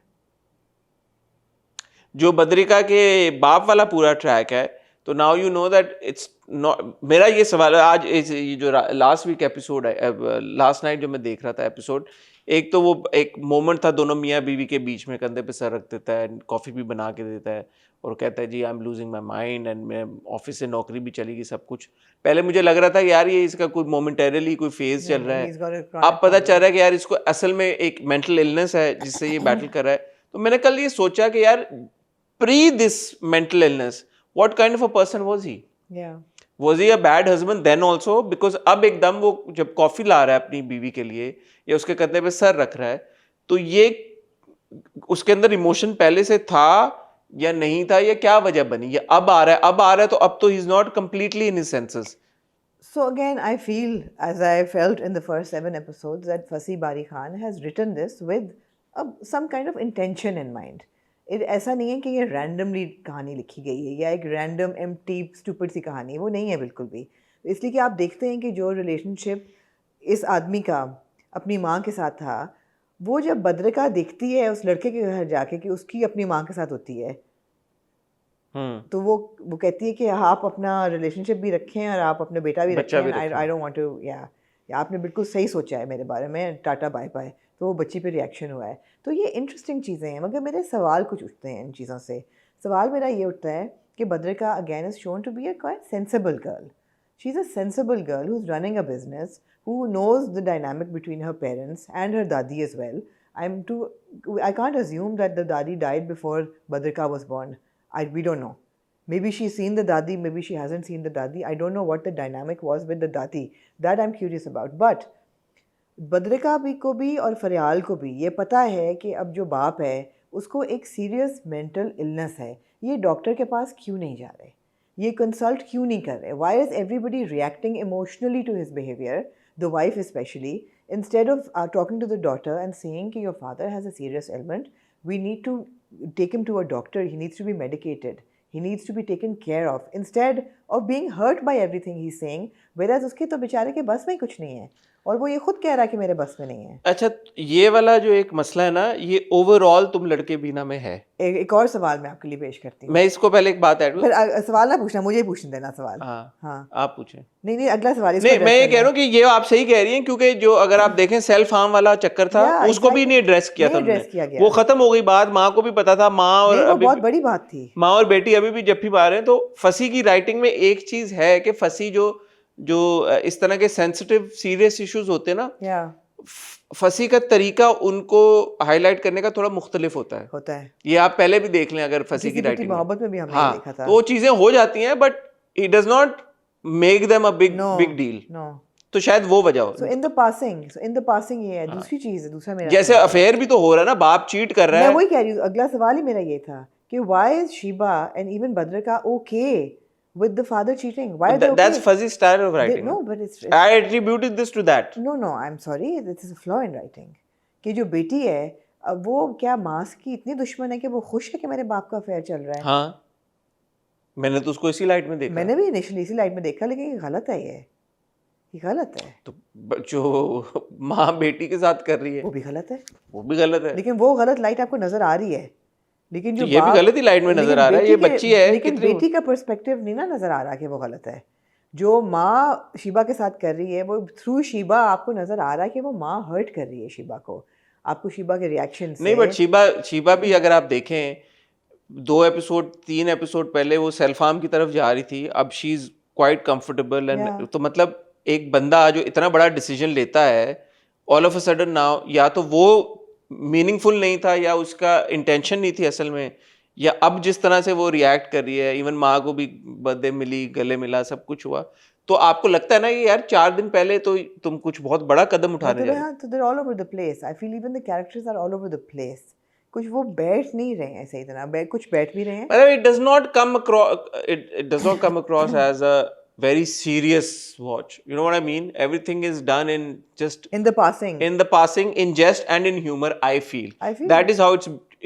जो बद्रिका के बाप वाला पूरा ट्रैक है, तो now you know that it's not. मेरा ये सवाल है आज, ये जो लास्ट वीक एपिसोड है, लास्ट नाइट जो मैं देख रहा था एपिसोड, एक तो वो एक मोमेंट था दोनों मियाँ बीवी के बीच में, कंधे पे सर रख देता है, कॉफ़ी भी बना के देता है और कहता है जी I am losing my mind and मैं ऑफिस से नौकरी भी चली गई सब कुछ. पहले मुझे लग रहा था यार ये इसका कोई मोमेंटरली कोई फेज चल रहा है. अब पता चल रहा है कि यार इसको असल में एक मेंटल इलनेस है जिससे ये बैटल कर रहा है. तो मैंने कल ये सोचा कि यार pre this mental illness what kind of a person was he. Was he a bad husband then also? Because अब एकदम वो जब कॉफी ला रहा है अपनी बीवी के लिए या उसके कंधे पे सर रख रहा है, तो ये उसके अंदर इमोशन पहले से था या नहीं था, या क्या वजह बनी, ये अब आ रहा है तो अब तो he is not completely in his senses. So again, I feel, as I felt in the first 7 episodes, that Fasi Bari Khan has written this with some kind of intention in mind. ऐसा नहीं है कि ये randomly कहानी लिखी गई है या एक रैंडम एम्प्टी स्टूपिड सी कहानी, वो नहीं है बिल्कुल भी. इसलिए कि आप देखते हैं कि जो रिलेशनशिप इस आदमी का अपनी माँ के साथ था, वो जब बद्रिका देखती है उस लड़के के घर जाके कि उसकी अपनी माँ के साथ होती है, तो वो कहती है कि आप अपना रिलेशनशिप भी रखें और आप अपने बेटा भी रखें. आई डोंट वांट टू, या आपने बिल्कुल सही सोचा है मेरे बारे में, टाटा बाय बाय. तो वो बच्ची पे रिएक्शन हुआ है. तो ये इंटरेस्टिंग चीज़ें हैं, मगर मेरे सवाल कुछ उठते हैं इन चीज़ों से. सवाल मेरा ये उठता है कि Badrika again is shown to be a quite sensible girl. She is a sensible girl who is running a business, who knows the dynamic between her parents and her दादी as well. I can't assume that the dadi died before Badrika was born. We don't know. Maybe she's seen the dadi, maybe she hasn't seen the dadi. I don't know what the dynamic was with the dadi. That I'm curious about. But Badrika भी को भी और फरियाल को भी ये पता है कि अब जो बाप है उसको एक सीरियस मेंटल इलनेस है, ये डॉक्टर के पास क्यों नहीं जा रहे, ये कंसल्ट क्यों नहीं कर रहे? Why is everybody reacting emotionally to his behaviour, the wife specially, instead of talking to the daughter and saying कि your father has a serious ailment, we need to take him to a doctor, he needs to be medicated, he needs to be taken care of, instead of being hurt by everything he's saying, whereas उसके तो बेचारे के बस में कुछ नहीं है और वो ये खुद कह रहा है कि मेरे बस में नहीं है। अच्छा, ये वाला जो एक मसला है ना, ये ओवरऑल तुम लड़के बीना में है। एक और सवाल मैं आपके लिए पेश करती हूँ। मैं इसको पहले एक बात ऐड करूं। फिर सवाल ना पूछना, मुझे ही पूछने देना सवाल। हाँ, आप पूछें। नहीं, अगला सवाल इसको नहीं, मैं ये कह रहा हूँ कि ये आप सही कह रही हैं, क्योंकि जो अगर आप देखें सेल्फ हार्म वाला चक्कर था, उसको भी नहीं एड्रेस किया था उन्होंने। वो खत्म हो गई बात, माँ को भी पता था, माँ और अभी बहुत बड़ी बात थी, माँ और बेटी अभी भी जब भी मार रहे हैं। तो फसी की राइटिंग में एक चीज है कि फसी जो इस तरह के सेंसिटिव सीरियस इश्यूज होते हैं ना, फसी का तरीका उनको हाईलाइट करने का थोड़ा मुख्तलिफ होता है। ये आप पहले भी देख लें, अगर फसी की राइटिंग मोहब्बत में भी हमने देखा था, तो वो चीजें हो जाती हैं, but it does not make them a big deal. तो शायद वो वजह हो। इन द पासिंग ये है। दूसरी चीज है, दूसरा मेरा जैसे अफेयर भी तो हो रहा है ना, बाप चीट कर रहा है। मैं वही कह रही हूँ, अगला सवाल ही मेरा ये था कि why is Sheeba and even Badrika okay with the father cheating? Why are they okay? That's fuzzy style of writing. No, but it's I attributed this to that. No, I'm sorry, this is a flaw in writing. कि जो बेटी है, वो क्या मास की इतनी दुश्मन है कि वो खुश है कि मेरे बाप का अफेयर चल रहा है। हाँ, मैंने तो उसको इसी लाइट में देखा। मैंने भी इनिशियली इसी लाइट में देखा, लेकिन ये गलत है, ये गलत है। तो जो माँ बेटी के साथ कर रही है वो भी गलत है, वो भी गलत है। लेकिन वो गलत लाइट आपको नजर आ रही है, लेकिन जो तो ये भी गलत ही लाइट में नजर आ रहा है। ये बच्ची है, लेकिन बेटी का पर्सपेक्टिव नहीं ना नजर आ रहा कि वो गलत है। जो माँ शीबा के साथ कर रही है, वो थ्रू शीबा आपको नजर आ रहा है कि वो माँ हर्ट कर रही है शीबा को। आपको शीबा के रिएक्शन से नहीं, बट शीबा भी अगर आप देखें, 3 एपिसोड पहले वो सेल्फ हार्म की तरफ जा रही थी, अब she is quite comfortable and तो मतलब एक बंदा जो इतना बड़ा डिसीजन लेता है, all of a sudden now या तो वो मीनिंगफुल नहीं था या उसका इंटेंशन नहीं थी असल में, या अब जिस तरह से वो रिएक्ट कर रही है, इवन माँ को भी बर्थडे मिली, गले मिला, सब कुछ हुआ, तो आपको लगता है ना कि यार 4 दिन पहले तो तुम कुछ बहुत बड़ा कदम उठाने जा रहे हो। तो they're all over the place. I feel even the characters are all over the place. कुछ वो बैठ नहीं रहे हैं सही तरह, कुछ बैठ भी रहे हैं। मतलब it does not come across as a very serious watch. You know what I mean? Everything is done in the passing, in jest and in humor. I feel that is how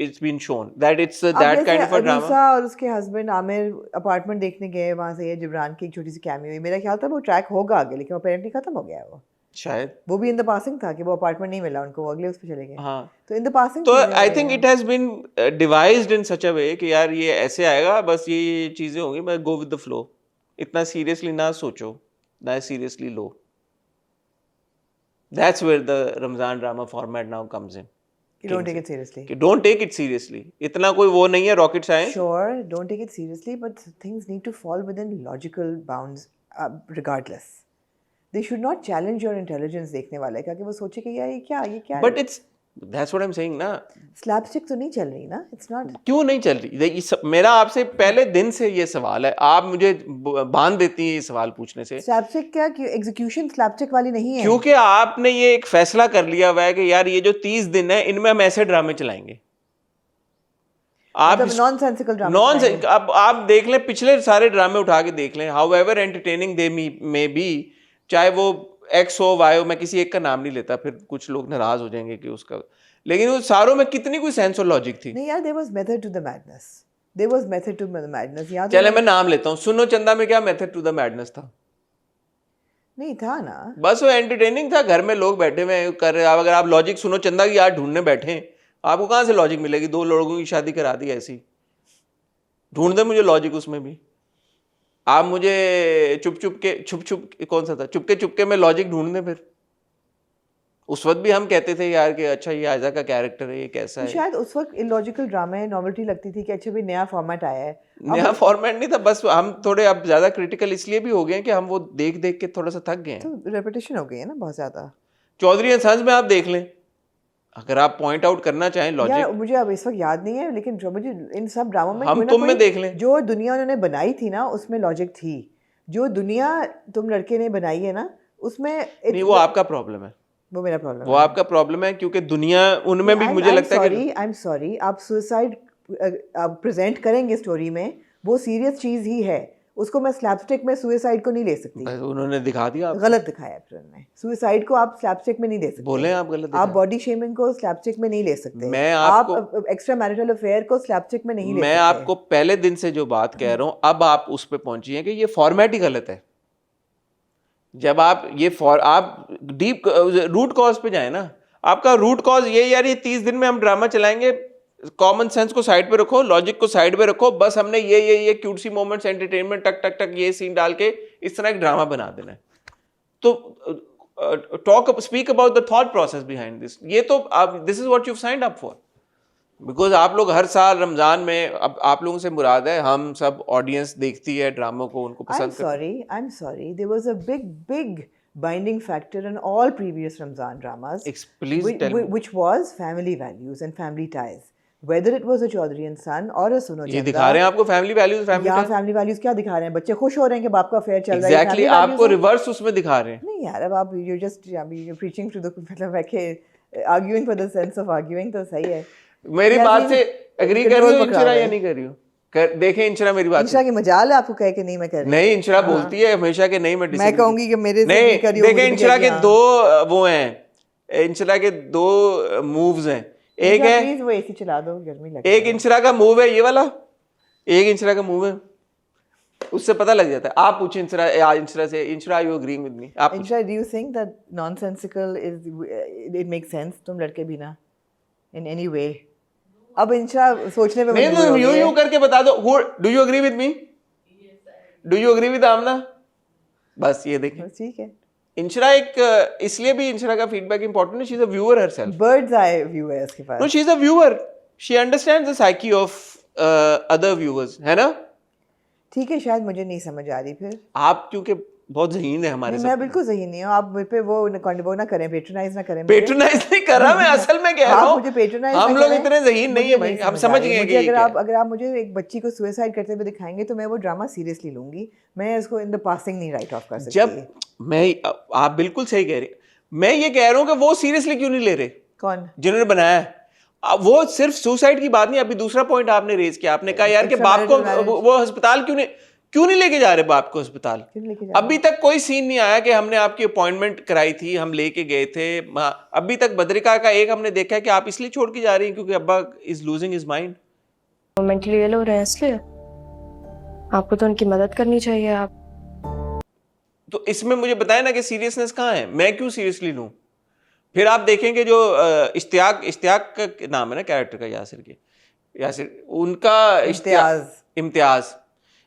it's been shown. That it's that kind of a drama. Anisa और उसके husband Aamir apartment देखने गए, वहाँ से ये जिब्रान की एक छोटी सी कैमियो हुई। मेरा ख्याल था वो ट्रैक होगा आगे, लेकिन अपेरेंटली खत्म हो गया है वो। शायद वो भी इन द पासिंग था कि वो अपार्टमेंट नहीं मिला उनको, वो अगले उस पे चले गए। हाँ, तो इन द पासिंग, तो I think it has been devised in such a way कि यार ये ऐसे आएगा, बस ये चीजें होंगी, मैं गो विद द फ्लो। इतना सीरियसली ना सोचो, ना seriously low. That's where the Ramzan drama format now comes in. You don't take it seriously. Don't take it seriously. इतना कोई वो नहीं है rocket science. Sure, don't take it seriously, but things need to fall within logical bounds, regardless. They should not challenge your intelligence देखने वाले का, कि वो सोचे कि यार ये क्या But that's what I'm saying ना. Slapstick तो नहीं चल रही ना, it's not. क्यों नहीं चल रही? मेरा आपसे पहले दिन से ये सवाल है, आप मुझे बांध देती हैं ये सवाल पूछने से। Slapstick क्या, एग्जीक्यूशन slapstick वाली नहीं है। क्योंकि आपने ये एक फैसला कर लिया हुआ है कि यार ये जो 30 दिन है, इनमें हम ऐसे ड्रामे चलाएंगे। आप नॉनसेंसिकल ड्रामे। अब आप देख लें, पिछले सारे ड्रामे उठा के देख लें, however entertaining they may be, चाहे वो एक्स हो वाई हो, मैं किसी एक का नाम नहीं लेता, फिर कुछ लोग नाराज हो जाएंगे कि उसका, लेकिन उस सारों में कितनी कोई सेंस और लॉजिक थी। नहीं यार, there was method to the madness, there was method to the madness. याद चले मैं नाम लेता हूँ, सुनो चंदा में क्या मेथड टू द मैडनेस था? नहीं था ना, बस वो एंटरटेनिंग था। घर में लोग बैठे हुए कर रहे, अगर आप लॉजिक सुनो चंदा की यार ढूंढने बैठे, आपको कहाँ से लॉजिक मिलेगी? 2 लोगों की शादी करा दी ऐसी, ढूंढ दे मुझे लॉजिक उसमें भी। आप मुझे चुपके कौन सा था, चुपके में लॉजिक ढूंढने। फिर उस वक्त भी हम कहते थे यार कि अच्छा ये आयजा का कैरेक्टर है, ये कैसा है। शायद उस वक्त इलॉजिकल ड्रामा है, नॉवेल्टी लगती थी कि अच्छा भी नया फॉर्मेट आया है। नया फॉर्मेट नहीं था, बस हम थोड़े अब ज्यादा क्रिटिकल इसलिए भी हो गए कि हम वो देख के थोड़ा सा थक गए हैं। तो रेपिटेशन हो गई है ना बहुत ज्यादा। चौधरी एंड सन्स में आप देख लें, अगर आप पॉइंट आउट करना चाहें लॉजिक। यार मुझे अब इस वक्त याद नहीं है, लेकिन जो मुझे इन सब ड्रामों में हम तुम में देख लें, जो दुनिया उन्होंने बनाई थी ना उसमें लॉजिक थी। जो दुनिया तुम लड़के ने बनाई है ना उसमें नहीं, वो आपका प्रॉब्लम है। वो मेरा प्रॉब्लम वो आपका प्रॉब्लम है, क्योंकि दुनिया उनमें भी मुझे लगता है कि आई एम सॉरी, आप सुसाइड आप प्रेजेंट करेंगे स्टोरी में, वो सीरियस चीज़ ही है, उसको मैं स्लैपस्टिक में सुसाइड को नहीं ले सकती। बस उन्होंने दिखा दिया आपको। गलत दिखाया है फिल्म में, सुसाइड को आप स्लैपस्टिक में नहीं ले सकते। बोले आप गलत आप दिखाया। बॉडी शेमिंग को स्लैपस्टिक में नहीं ले सकते। मैं आप आपको एक्स्ट्रा मैरिटल अफेयर को स्लैपस्टिक में नहीं ले मैं सकते। आपको पहले दिन से जो बात कह रहा हूं, अब आप उस पे पहुंची हैं कि ये फॉर्मेट ही गलत है। जब आप आप डीप रूट कॉज पे जाए ना, आपका रूट कॉज ये यार ये 30 दिन में हम ड्रामा चलाएंगे, कॉमन सेंस को साइड पे रखो, लॉजिक को साइड पे रखो, बस हमने ये क्यूट सी मोमेंट्स, एंटरटेनमेंट, टक टक टक ये सीन डाल के इस तरह एक ड्रामा बना देना है। तो speak about the thought process behind this. ये तो this is what you signed up for, because आप लोग हर साल रमजान में, अब आप लोगों से मुराद है हम सब ऑडियंस देखती है ड्रामों को, उनको पसंद करती I'm sorry. There was a big binding factor in all previous Ramzan dramas, Please tell me. which was family values and family ties. Whether it was a Chaudhary and Son or a Suno ये दिखा रहे हैं आपको family values, यहाँ family values क्या दिखा रहे हैं? बच्चे खुश हो रहे हैं कि बाप का अफेयर चल रहा है। एग्जैक्टली, आपको रिवर्स उसमें दिखा रहे हैं। नहीं यार, अब आप you just preaching to the मतलब है, arguing for the sense of arguing, तो सही है। मेरी Yeah, बात I से mean, एग्री कर control रही हो पकड़ा इंशरा हुआ या है। नहीं कर रही हो? देखें इंशरा मेरी बात इंशरा की मजाल है आपको कहे कि नहीं मैं कर रही। नहीं, इंशरा बोलती है हमेशा कि नहीं मैं कहूंगी कि मेरे से नहीं नहीं कर रही हो, देखें मुझे भी इंशरा कह के दिया। दो वो हैं, इंशरा के दो मूव्स हैं। एक है प्लीज वो एसी चला दो, गर्मी लग रही एक इंशरा का मूव है ये वाला, एक इंशरा का मूव है, उससे पता लग जाता है। आप पूछे इंशरा से, Inshra you agreeing with me? आप Inshra, do you think that nonsensical is it makes sense? तुम लड़के भी ना इन एनी वे। अब इंशरा सोचने पे नहीं मजबूर हो गई है। यू करके बता दो। Do you agree with me? Do you agree with Amna? बस ये देखिए, बस ठीक है। इंशरा एक इसलिए भी इंशरा का फीडबैक इंपॉर्टेंट है, she is a viewer herself. Bird's eye view है इसके पास। No, she is a viewer, she understands the psyche of other viewers, है ना? ठीक है, शायद मुझे नहीं समझ आ रही फिर। आप क्योंकि बहुत ज़हीन है हमारे नहीं, मैं बिल्कुल सही नहीं हूँ। आप मुझ पे वो ना करें, पेट्रोनाइज ना करें मुझे। पेट्रोनाइज नहीं कर रहा मैं, असल में कह रहा आप हूँ मुझे पेट्रोनाइज हम ना लोग करें। इतने ज़हीन नहीं है भाई, हम समझ गए कि अगर आप मुझे एक बच्ची को सुसाइड करते हुए दिखाएंगे तो मैं वो ड्रामा सीरियसली लूंगी। मैं इसको इन द पासिंग नहीं राइट ऑफ कर सकती। जब मैं आप बिल्कुल सही कह रही, मैं ये कह रहा हूँ कि वो सीरियसली क्यों नहीं ले रहे कौन जिन्होंने बनाया है? वो सिर्फ सुसाइड की बात नहीं, अभी दूसरा पॉइंट आपने रेज किया, आपने कहा यार कि बाप को वो अस्पताल क्यों नहीं लेके जा रहे बाप को अस्पताल? अभी तक कोई सीन नहीं आया कि हमने आपकी अपॉइंटमेंट कराई थी, हम लेके गए थे। अभी तक बद्रिका का एक हमने देखा है कि आप इसलिए छोड़ के जा रही हैं क्योंकि अब्बा is losing his mind. Mentally ill हो रहे हैं इसलिए आपको तो उनकी मदद करनी चाहिए। आप तो इसमें मुझे बताएं ना कि सीरियसनेस कहाँ है, मैं क्यों सीरियसली लूं? फिर आप देखेंगे जो इश्तियाक का नाम है ना कैरेक्टर का, यासिर उनका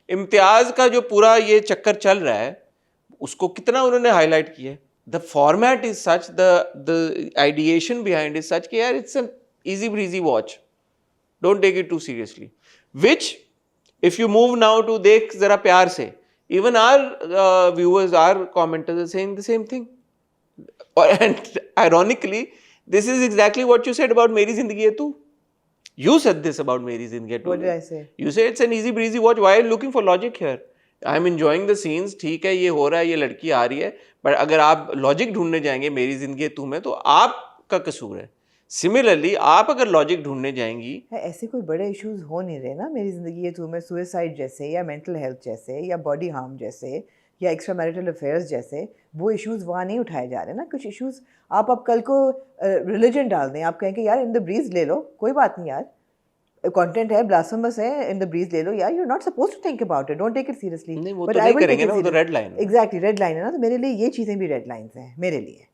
इम्तियाज का जो पूरा ये चक्कर चल रहा है, उसको कितना उन्होंने हाईलाइट किया है। The format is such, the ideation behind is such कि यार it's an easy breezy watch, don't take it too seriously. Which if you move now to देख जरा प्यार से, even our viewers, our commenters are saying the same thing. And ironically, this is exactly what you said about Meri Zindagi Hai Tu. You said this about Meri Zindagi Hai Tu. What did I say? You say it's an easy breezy watch. Why are you looking for logic here? I'm enjoying the scenes. ठीक है, ये हो रहा है, ये लड़की आ रही है, पर अगर आप लॉजिक ढूंढने जाएंगे मेरी जिंदगी है तू में, तो आपका कसूर है। सिमिलरली आप अगर लॉजिक ढूंढने जाएंगी, ऐसे कोई बड़े इश्यूज हो नहीं रहे ना मेरी जिंदगी है तू में, सुसाइड जैसे या मेंटल हेल्थ जैसे या बॉडी हार्म जैसे या एक्स्ट्रा मैरिटल अफेयर्स जैसे, वो इश्यूज वहाँ नहीं उठाए जा रहे ना। कुछ इश्यूज आप अब कल को रिलीजन डाल दें, आप कहेंगे यार इन द ब्रीज ले लो, कोई बात नहीं यार, कंटेंट है, ब्लास्फेमस है, इन द ब्रीज ले लो यार, you are not supposed to think about it, don't take it seriously. नहीं वो तो नहीं करेंगे ना, वो तो रेड लाइन है। एग्जैक्टली, रेड लाइन है ना। तो मेरे लिए ये चीज़ें भी रेड लाइन्स हैं मेरे लिए।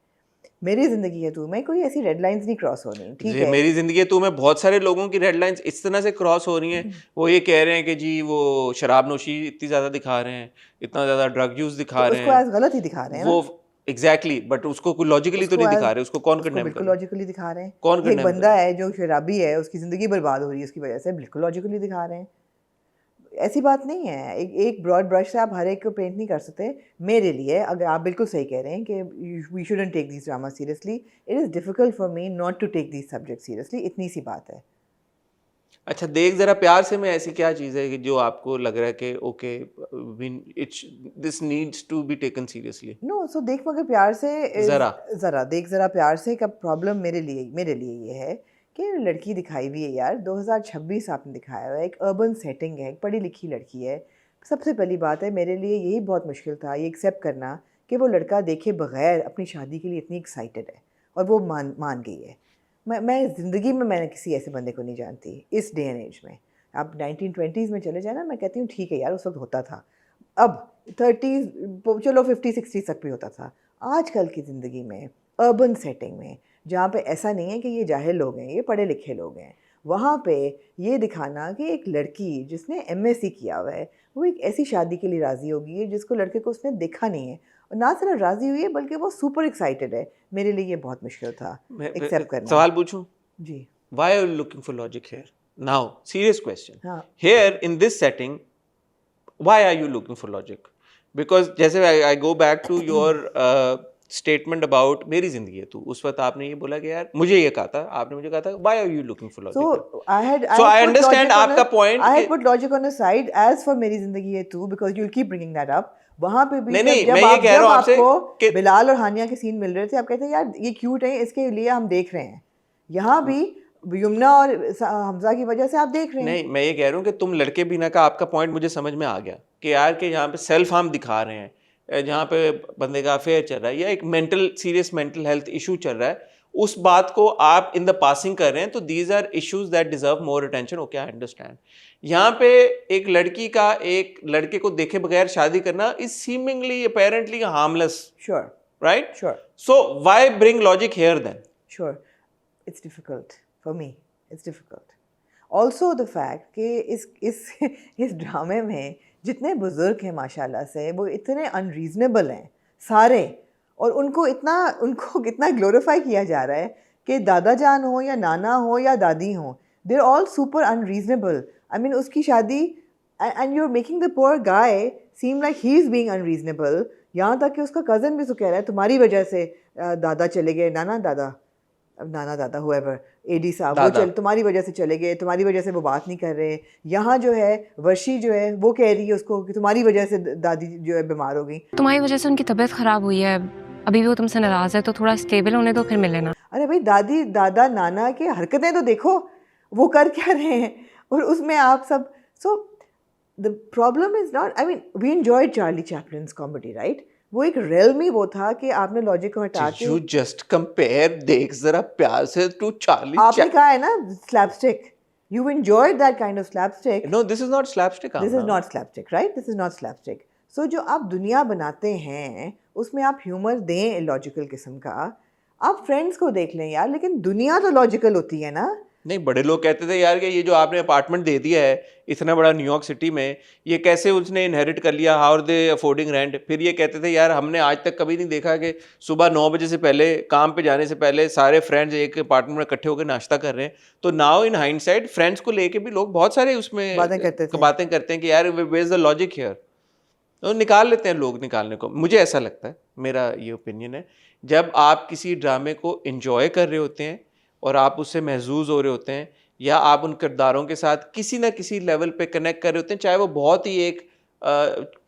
मेरी जिंदगी है तू में कोई ऐसी रेड लाइंस नहीं क्रॉस हो रही, ठीक है? मेरी जिंदगी है तू में बहुत सारे लोगों की रेड लाइंस इस तरह से क्रॉस हो रही हैं, वो ये कह रहे हैं कि जी वो शराब नोशी इतनी ज्यादा दिखा रहे हैं, इतना ज्यादा ड्रग यूज दिखा रहे हैं, उसको गलत ही दिखा रहे हैं वो एग्जैक्टली, बट उसको कोई लॉजिकली तो नहीं दिखा रहे, उसको कौन कंडेम कर बिल्कुल लॉजिकली दिखा रहे हैं। कौन एक बंदा है जो शराबी है, उसकी जिंदगी बर्बाद हो रही है उसकी वजह से, बिल्कुल लॉजिकली दिखा रहे हैं। ऐसी बात नहीं है, एक ब्रॉड ब्रश से आप हर एक को पेंट नहीं कर सकते। मेरे लिए अगर आप बिल्कुल सही कह रहे हैं कि we shouldn't take this drama seriously, it is difficult for me not to take this subject seriously, इतनी सी बात है। अच्छा, देख जरा प्यार से में ऐसी क्या चीज़ है कि जो आपको लग रहा है कि okay it's this needs to be taken seriously? No so देख मगर प्यार से जरा देख जरा प्यार से का प्रॉब्लम मेरे लिए ये है कि लड़की दिखाई हुई है यार, 2026 आपने दिखाया हुआ है, एक अर्बन सेटिंग है, एक पढ़ी लिखी लड़की है। सबसे पहली बात है मेरे लिए यही बहुत मुश्किल था ये एक्सेप्ट करना कि वो लड़का देखे बगैर अपनी शादी के लिए इतनी एक्साइटेड है और वो मान गई है। मैं ज़िंदगी में मैंने किसी ऐसे बंदे को नहीं जानती इस डे एंड एज में। आप 1920s में चले जाए ना, मैं कहती हूँ ठीक है यार उस वक्त होता था, अब 30s चलो 50-60 तक भी होता था। आजकल की ज़िंदगी में अर्बन सेटिंग में जहाँ पे ऐसा नहीं है कि ये जाहिल लोग हैं, ये पढ़े लिखे लोग हैं, वहाँ पे ये दिखाना कि एक लड़की जिसने MSc किया हुआ है वो एक ऐसी शादी के लिए राज़ी होगी है जिसको लड़के को उसने देखा नहीं है, और ना सिर्फ राज़ी हुई है बल्कि वो सुपर एक्साइटेड है। मेरे लिए ये बहुत मुश्किल था एक्सेप्ट करना। सवाल पूछूं? जी Why are you looking for logic here? Now, serious question. हाँ Here in this setting, why are you looking for logic? Because जैसे I go back to your statement about मेरी जिंदगी है तू, उस वक्त आपने ये बोला कि यार मुझे ये कहा था, आपने मुझे कहा था why are you looking for logic? So I I understand आपका point I had put logic on the side as for मेरी जिंदगी है तू, because you'll keep bringing that up. वहाँ पे भी नहीं, जब मैं ये कह रहा हूँ आपसे आपको बिलाल और हानिया के सीन मिल रहे थे, आप कहते हैं यार ये क्यूट है इसके लिए हम देख रहे हैं, यहाँ भी यमुना और हमजा की वजह से आप देख रहे हैं। नहीं, मैं ये कह रहा हूँ कि तुम लड़के भी ना का आपका पॉइंट मुझे समझ में आ गया कि यार कि यहाँ पे सेल्फ हार्म दिखा रहे हैं, जहाँ पे बंदे का अफेयर चल रहा है या एक सीरियस मेंटल हेल्थ इशू चल रहा है, उस बात को आप इन द पासिंग कर रहे हैं, तो these are issues that deserve more attention. Okay, I understand. यहाँ पे एक लड़की का एक लड़के को देखे बगैर शादी करना is seemingly apparently harmless, sure right? Sure. So why bring logic here then? Sure, it's difficult for me, it's difficult also the fact कि इस ड्रामे में जितने बुजुर्ग हैं माशाल्लाह से वो इतने अनरीजनेबल हैं सारे, और उनको कितना ग्लोरीफाई किया जा रहा है कि दादा जान हो या नाना हो या दादी हो, they are all super unreasonable. I mean उसकी शादी and you are making the poor guy seem like he is being unreasonable. यहाँ तक कि उसका कज़न भी तो कह रहा है तुम्हारी वजह से दादा चले गए, नाना दादा हुएवर एडी साहब वो तुम्हारी वजह से चले गए, तुम्हारी वजह से वो बात नहीं कर रहे। यहाँ जो है वर्षी जो है वो कह रही है उसको कि तुम्हारी वजह से दादी जो है बीमार हो गई, तुम्हारी वजह से उनकी तबीयत खराब हुई है, अभी भी वो तुमसे नाराज है, तो थोड़ा स्टेबल होने दो फिर मिल लेना। अरे भाई दादी दादा नाना के हरकतें तो देखो वो कर क्या रहे हैं, और उसमें आप सब। So the problem is not, I mean we enjoyed Charlie Chaplin's comedy, right? वो एक रियल्म ही वो था कि आपने लॉजिक को हटा के यू जस्ट कंपेयर देख जरा प्यार से टू चार्ली। आपने कहा है ना slapstick, you enjoyed that kind of slapstick. No, this is not slapstick. This is not slapstick, right? This is not slapstick. So जो आप दुनिया बनाते हैं उसमें आप ह्यूमर दें लॉजिकल किस्म का, आप फ्रेंड्स को देख लें यार, लेकिन दुनिया तो लॉजिकल होती है ना। नहीं, बड़े लोग कहते थे यार कि ये जो आपने अपार्टमेंट दे दिया है इतना बड़ा न्यूयॉर्क सिटी में, ये कैसे उसने इनहेरिट कर लिया, how are they affording rent. फिर ये कहते थे यार हमने आज तक कभी नहीं देखा कि सुबह 9 बजे से पहले, काम पे जाने से पहले सारे फ्रेंड्स एक अपार्टमेंट में इकट्ठे होकर नाश्ता कर रहे हैं। तो नाउ इन हाइंडसाइट फ्रेंड्स को लेके भी लोग बहुत सारे उसमें बातें करते हैं कि यार where is the logic here. तो निकाल लेते हैं लोग निकालने को, मुझे ऐसा लगता है, मेरा ये ओपिनियन है। जब आप किसी ड्रामे को एंजॉय कर रहे होते हैं और आप उससे महजूज हो रहे होते हैं, या आप उन किरदारों के साथ किसी ना किसी लेवल पे कनेक्ट कर रहे होते हैं, चाहे वो बहुत ही एक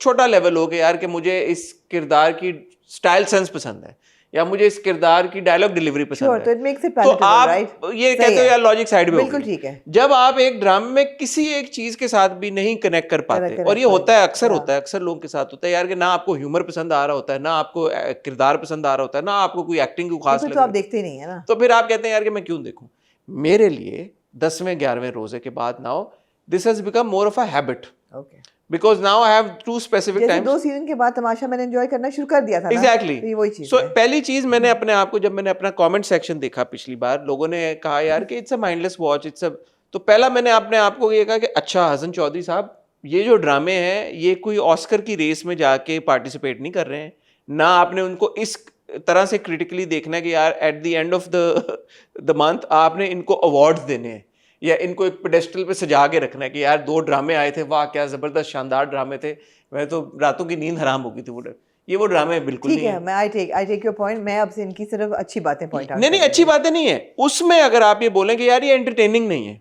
छोटा लेवल हो कि यार कि मुझे इस किरदार की स्टाइल सेंस पसंद है या मुझे इस किरदार की डायलॉग डिलीवरी पसंद है, तो it makes it तो palatable, आप right? ये कहते हो यार लॉजिक साइड में बिल्कुल ठीक है। जब आप एक ड्रामे में किसी एक चीज के साथ भी नहीं कनेक्ट कर पाते, और ये होता है अक्सर, होता है अक्सर लोगों के साथ होता है यार कि ना आपको ह्यूमर पसंद आ रहा होता है, ना आपको किरदार पसंद आ रहा होता है, ना आपको कोई एक्टिंग को खास तो आप देखते नहीं है ना, तो फिर आप कहते हैं यार कि मैं क्यों देखूं। मेरे लिए 10वें 11वें रोजे के बाद now this has become more of a habit, okay, because now I have to specific times. 2 season के बाद तमाशा मैंने एंजॉय करना शुरू कर दिया था ना। एग्जैक्टली, तो ये वही चीज सो है। पहली चीज मैंने अपने आप को, जब मैंने अपना कमेंट सेक्शन देखा पिछली बार, लोगों ने कहा यार कि it's a mindless watch, it's a, तो पहला मैंने अपने आप को ये कहा कि अच्छा हसन चौधरी साहब, ये जो ड्रामे हैं ये कोई ऑस्कर की रेस में जाके पार्टिसिपेट नहीं कर रहे हैं, ना आपने उनको इस तरह से क्रिटिकली देखना है कि यार at the end of the month आपने इनको अवार्ड्स देने हैं या इनको एक पेडेस्टल पे सजा के रखना है कि यार 2 ड्रामे आए थे, वाह क्या जबरदस्त शानदार ड्रामे थे, मैं तो रातों की नींद हराम हो गई थी। वो ड्रामे बिल्कुल ठीक है। मैं आई टेक योर पॉइंट। मैं अब से इनकी सिर्फ अच्छी बातें पॉइंट आउट नहीं अच्छी बातें नहीं है उसमें। अगर आप ये बोलें कि यार ये एंटरटेनिंग नहीं है,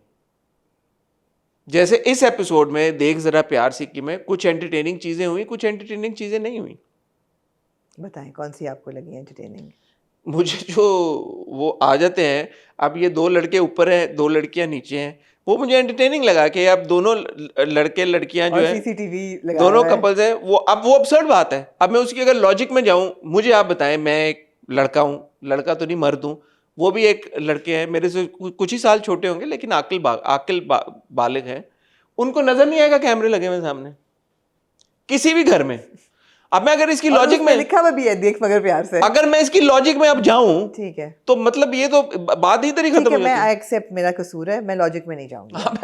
जैसे इस एपिसोड में देख जरा प्यार सिक्की में कुछ एंटरटेनिंग चीजें हुई, कुछ एंटरटेनिंग चीजें नहीं हुई। बताएं कौन सी आपको लगी एंटरटेनिंग? मुझे जो वो आ जाते हैं, अब ये 2 लड़के ऊपर हैं, 2 लड़कियां नीचे हैं, वो मुझे एंटरटेनिंग लगा कि अब दोनों लड़के लड़कियां जो और है सीसीटीवी लगा दोनों हुआ है। कपल्स हैं, वो अब्सर्ड बात है। अब मैं उसकी अगर लॉजिक में जाऊं, मुझे आप बताएं, मैं एक लड़का हूं, लड़का तो नहीं मर्द हूं, वो भी एक लड़के हैं मेरे से कुछ ही साल छोटे होंगे, लेकिन बालिग हैं, उनको नजर नहीं आएगा कैमरे लगे हुए सामने किसी भी घर में। अब मैं अगर इसकी और लॉजिक उसमें में लिखा हुआ भी है देख मगर प्यार से। अगर मैं इसकी लॉजिक में अब जाऊं, ठीक है, तो मतलब ये तो बात ही तरी ठीक खत्म है, हो मैं जाती है। एक्सेप्ट, मेरा कसूर है, मैं लॉजिक में नहीं जाऊंगी। अब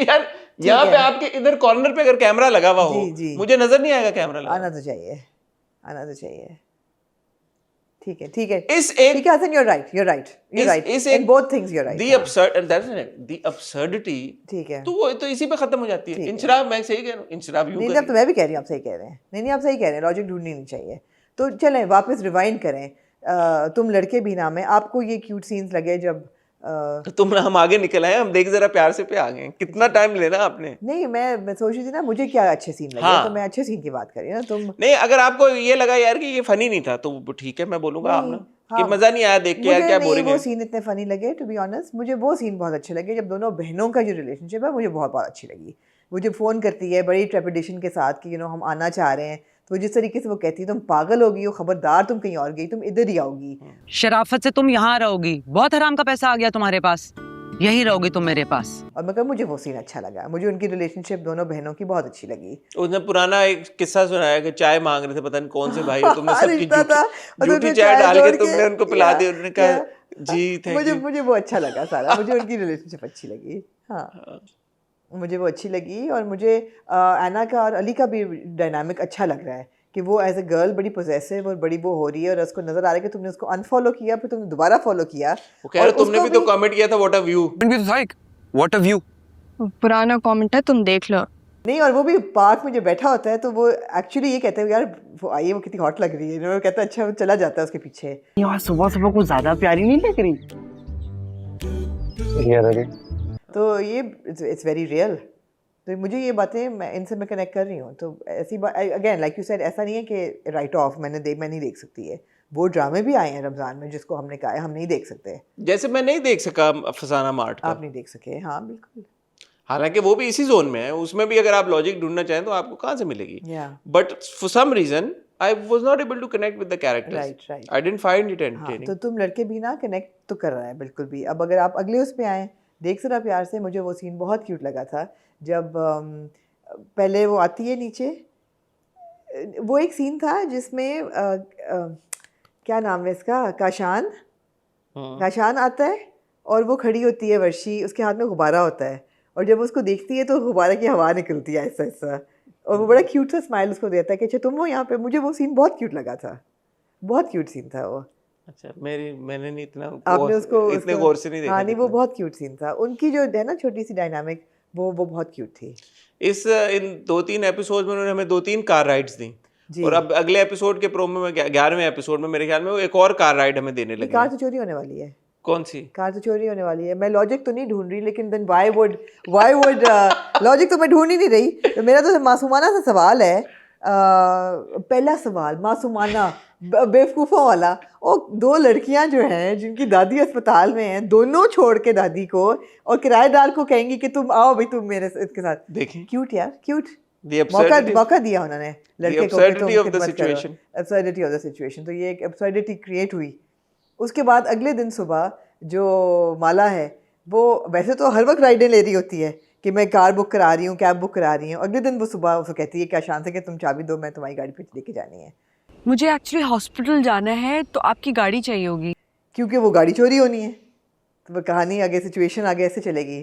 यार यहाँ पे है। आपके इधर कॉर्नर पे अगर कैमरा लगा हुआ हो, जी, जी। मुझे नजर नहीं आएगा कैमरा लगा आना तो चाहिए, आना तो चाहिए। ठीक है, ठीक है, इस एक ठीक है Hasan, you're right, you're right, you're right, इस in both things you're right, दी हाँ। absurd, that's it, the absurdity, ठीक है, तो वो तो इसी पे खत्म हो जाती है। ठीक है। इंशराब, मैं सही कह रहा हूँ, इंशराब यूं नहीं नहीं, अब तो करेगी। मैं भी कह रही हूँ, आप सही कह रहे हैं, नहीं नहीं आप सही कह रहे हैं, लॉजिक ढूंढनी नहीं चाहिए। तो चलें वापस रिवाइंड करें, तुम लड़के भी ना में आपको ये क्यूट सीन्स लगे जब तो हम आगे निकल आए, हम देख जरा प्यार से पे आ गए। कितना टाइम लेना आपने? नहीं, मैं सोच रही थी ना मुझे क्या अच्छे सीन लगे, हाँ। तो मैं अच्छे सीन की बात कर रही हूँ ना। तुम नहीं, अगर आपको ये लगा यार कि ये फनी नहीं था, तो ठीक है, मैं बोलूंगा आप ना कि हाँ, मजा नहीं आया देख के, यार मुझे क्या नहीं बोरिंग वो है। सीन इतने फनी लगे, टू बी ऑनेस्ट। मुझे वो सीन बहुत अच्छे लगे जब दोनों बहनों का जो रिलेशनशिप है मुझे बहुत बहुत अच्छी लगी। वो जब फ़ोन करती है बड़ी ट्रेपिडेशन के साथ कि हम आना चाह रहे हैं, तो जिस तरीके से वो कहती है तुम पागल होगी हो, खबरदार तुम कहीं और गई, तुम इधर ही आओगी। शराफत से तुम यहाँ रहोगी, बहुत हराम का पैसा आ गया तुम्हारे पास, यही रहोगी तुम मेरे पास। और मगर मुझे वो सीन अच्छा लगा, मुझे उनकी रिलेशनशिप दोनों बहनों की बहुत अच्छी लगी। उसने पुराना एक किस्सा सुनाया कि चाय मांग रहे थे, पता नहीं कौन से भाई, और तुमने सबकी रिश्ता था, और झूठी तुमने चाय डाल के तोड़ तुमने उनको पिला दी। उन्होंने कहा या, जी थैंक मुझे यू। मुझे वो अच्छा लगा सारा, मुझे उनकी रिलेशनशिप अच्छी लगी। हाँ, मुझे वो अच्छी लगी। और मुझे एना का और अली का भी डायनामिक अच्छा लग रहा है कि वो एज अ गर्ल बड़ी पोजेसिव और बड़ी वो हो रही है, और उसको नजर आ रहा है कि तुमने उसको अनफॉलो किया, फिर तुमने दोबारा फॉलो किया। वो कह रहे तुमने भी तो कमेंट किया था what a view. What a view. पुराना कमेंट है, तुम देख लो। नहीं, और वो भी पार्क में जो बैठा होता है तो वो एक्चुअली ये कहते हैं यार वो आई है, वो कितनी हॉट लग रही है, वो कहता है अच्छा, वो चला जाता है उसके पीछे। यार सुबह सुबह कुछ ज्यादा प्यारी नहीं लग रही। तो ये इट्स वेरी रियल। तो मुझे ये बातें मैं कनेक्ट कर रही हूँ। तो ऐसी बात अगेन लाइक यू सेड, ऐसा नहीं है कि राइट ऑफ मैं नहीं देख सकती है। वो ड्रामे भी आए हैं रमज़ान में जिसको हमने कहा है हम नहीं देख सकते। जैसे मैं नहीं देख सका फसाना मार्ट का, आप नहीं देख सके, हाँ बिल्कुल। हालांकि वो भी इसी जोन में है, उसमें भी अगर आप लॉजिक ढूंढना चाहें तो आपको कहाँ से मिलेगी। Yeah. But for some reason I was not able to connect with the characters. Right. I didn't find it हाँ, एंटरटेनिंग। तो तुम लड़के भी ना कनेक्ट तो कर रहा है बिल्कुल भी। अब अगर आप अगले उस पे आए, देख जरा प्यार से, मुझे वो सीन बहुत क्यूट लगा था जब पहले वो आती है नीचे। वो एक सीन था जिसमें क्या नाम है इसका, काशान आता है और वो खड़ी होती है वर्षी, उसके हाथ में गुब्बारा होता है, और जब उसको देखती है तो गुब्बारे की हवा निकलती है ऐसा ऐसा, और वो बड़ा क्यूट सा स्माइल उसको देता है कि अच्छा तुम हो यहाँ पे। मुझे वो सीन बहुत क्यूट लगा था, बहुत क्यूट सीन था वो। अच्छा, मैंने नहीं इतना आपने उसको इतने गौर से नहीं देखा। हाँ नहीं, वो बहुत क्यूट सीन था उनकी जो है ना छोटी सी डायनामिक, वो बहुत क्यूट थी। इन 2-3 एपिसोड में उन्होंने हमें 2-3 कार राइड्स दी, और अब अगले एपिसोड के प्रोमो में 11वें एपिसोड में मेरे ख्याल में वो एक और कार राइड हमें देने लगे। कार तो चोरी होने वाली है। कौन सी कार तो चोरी होने वाली है। मैं लॉजिक तो नहीं ढूंढ रही, लेकिन देन व्हाई वुड लॉजिक तो मैं ढूंढ ही नहीं रही। तो मेरा तो मासूमाना सा सवाल है, पहला सवाल मासूमाना बेवकूफ़ों वाला। और 2 लड़कियां जो हैं जिनकी दादी अस्पताल में हैं, दोनों छोड़ के दादी को और किराएदार को कहेंगी कि तुम आओ भाई, तुम मेरे इसके साथ। देखें क्यूट यार, क्यूट। the मौका दिया उन्होंने लड़के को कि तुम absurdity of the खिदमत करो। situation. Absurdity of the situation। तो ये एक absurdity क्रिएट हुई। उसके बाद अगले दिन सुबह जो माला है वो वैसे तो हर वक्त राइडें ले रही होती है कि मैं कार बुक करा रही हूँ, कैब बुक करा रही हूँ। अगले दिन वो सुबह उसको कहती है क्या शान से कि तुम चाबी दो, मैं तुम्हारी गाड़ी पे लेके जानी है। मुझे एक्चुअली हॉस्पिटल जाना है, तो आपकी गाड़ी चाहिए होगी। क्योंकि वो गाड़ी चोरी होनी है। तो वो कहानी आगे, सिचुएशन आगे ऐसे चलेगी।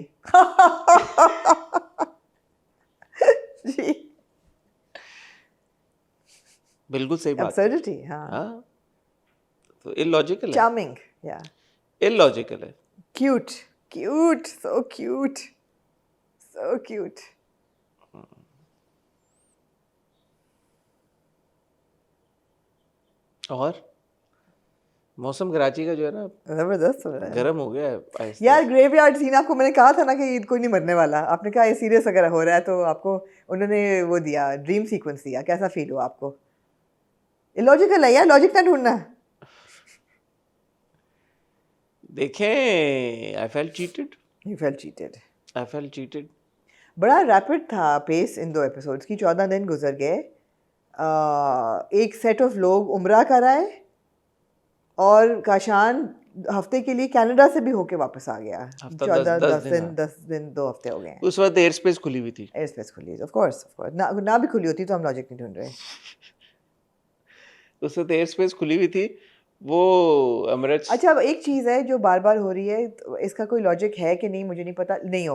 जी बिल्कुल सही बात। absurdity, हाँ। हाँ, तो इलॉजिकल है, चार्मिंग, या इलॉजिकल है। Cute, cute, so cute, so cute. और मौसम कराची का जो है ना जबरदस्त हो रहा है गर्म हो गया है आहिस्ते यार। ग्रेवयार्ड सीन आपको मैंने कहा था ना कि कोई नहीं मरने वाला, आपने कहा ये सीरियस अगर हो रहा है तो आपको उन्होंने वो दिया, ड्रीम सीक्वेंस दिया, कैसा फील हुआ आपको? इलॉजिकल है यार, लॉजिक ना ढूंढना। देखें, I felt cheated, you felt cheated. I felt cheated. बड़ा रैपिड था पेस इन 2 एपिसोड्स की। 14 दिन गुजर गए। एक सेट ऑफ लोग उम्रा कर आए और काशान हफ्ते के लिए कनाडा से भी होके वापस आ गया। हफ्ता 10 दिन 2 हफ्ते हो गए हैं। उस वक्त एयर स्पेस खुली हुई थी। एयर स्पेस खुली, ऑफ कोर्स ना भी खुली होती तो हम लॉजिक नहीं ढूंढ रहे। उस वक्त एयर स्पेस खुली हुई थी। वो एमिरेट्स। अच्छा, अब एक चीज़ है जो बार बार हो रही है, तो इसका कोई लॉजिक है कि नहीं मुझे नहीं पता, नहीं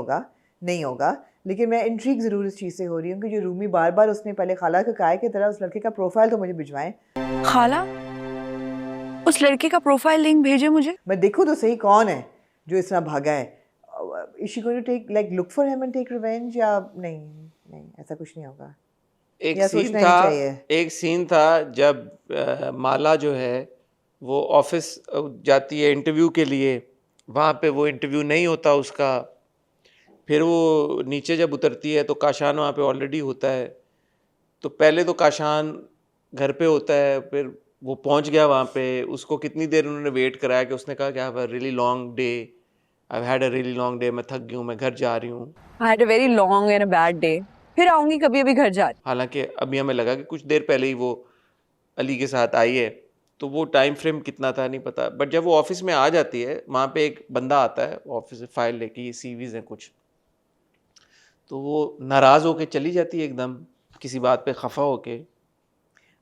होगा, लेकिन मैं इंट्रीग ज़रूर इस चीज़ से हो रही हूँ कि जो रूमी बार बार उसने पहले खाला के काय की तरह उस लड़के का प्रोफाइल तो मुझे भिजवाएं। खाला, उस लड़के का प्रोफाइल लिंक भेजे मुझे। मैं देखूँ तो सही कौन है जो इस तरह भागा है। Is she going to take like look for him and take revenge, या नहीं ऐसा कुछ नहीं होगा। एक सीन था जब माला जो है वो ऑफिस जाती है इंटरव्यू के लिए, वहाँ पे वो इंटरव्यू नहीं होता उसका, फिर वो नीचे जब उतरती है तो काशान वहाँ पे ऑलरेडी होता है। तो पहले तो काशान घर पे होता है, फिर वो पहुँच गया वहाँ पे, उसको कितनी देर उन्होंने वेट कराया कि उसने कहा कि I have a really long day, I had a really long day, मैं थक गई हूँ, मैं घर जा रही हूँ। I had a very long and a bad day, फिर आऊंगी कभी, अभी घर जा रही। हालांकि अभी हमें लगा कि कुछ देर पहले ही वो अली के साथ आई है, तो वो टाइम फ्रेम कितना था नहीं पता। बट जब वो ऑफिस में आ जाती है, वहाँ पे एक बंदा आता है ऑफिस से फाइल लेके, ये सीवीज हैं कुछ, तो वो नाराज़ होके चली जाती है एकदम, किसी बात पे खफा होके।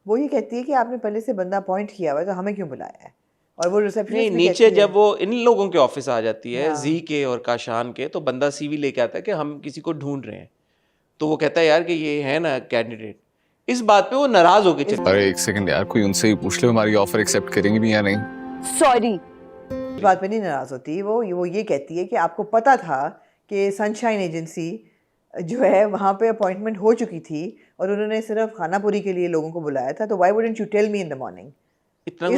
वो ये कहती है कि आपने पहले से बंदा अपॉइंट किया हुआ है तो हमें क्यों बुलाया है? और वो रिसेप्शनिस्ट नहीं, भी नीचे कहती है, जब वो इन लोगों के ऑफिस आ जाती है, हाँ। जी के और काशान के, तो बंदा सीवी लेके आता है कि हम किसी को ढूंढ रहे हैं। तो वो कहता है यार कि ये है ना कैंडिडेट। इस बात पे वो नाराज होके चली। अरे एक सेकंड यार, कोई उनसे ही पूछ लो हमारी ऑफर एक्सेप्ट करेंगे भी या नहीं। सॉरी, इस बात पे नहीं नाराज होती वो ये कहती है कि आपको पता था कि सनशाइन एजेंसी जो है वहाँ पे अपॉइंटमेंट हो चुकी थी और उन्होंने सिर्फ खानापुरी के लिए लोगों को बुलाया था, तो why wouldn't you tell me in the morning? इतना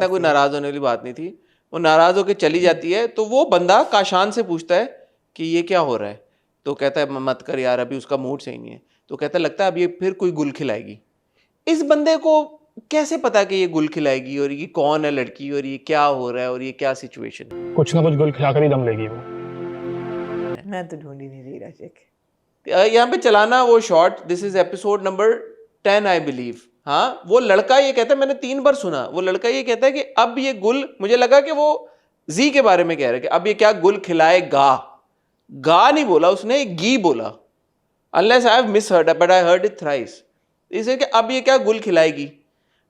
कोई नाराज होने वाली बात नहीं थी। वो नाराज होके चली जाती है, तो वो बंदा काशान से पूछता है कि ये क्या हो रहा है, तो कहता है मत कर यार, अभी उसका मूड सही नहीं है। तो कहता है लगता है अब ये फिर कोई गुल खिलाएगी। इस बंदे को कैसे पता कि ये गुल खिलाएगी और ये कौन है लड़की और ये क्या हो रहा है और ये क्या सिचुएशन? कुछ ना कुछ गुल खिलाकर ही दम लेगी वो। मैं तो ढूंढ ही नहीं रही राशिक। यहाँ पे चलाना वो shot, this is episode number 10 I believe. हाँ, वो लड़का ये कहता है, मैंने 3 बार सुना, वो लड़का ये कहता है कि अब ये गुल, मुझे लगा कि वो जी के बारे में कह रहा है कि अब ये क्या गुल खिलाएगा। गा नहीं बोला उसने, गी बोला, unless I have misheard, but I heard it thrice. इसे कि अब ये क्या गुल खिलाएगी।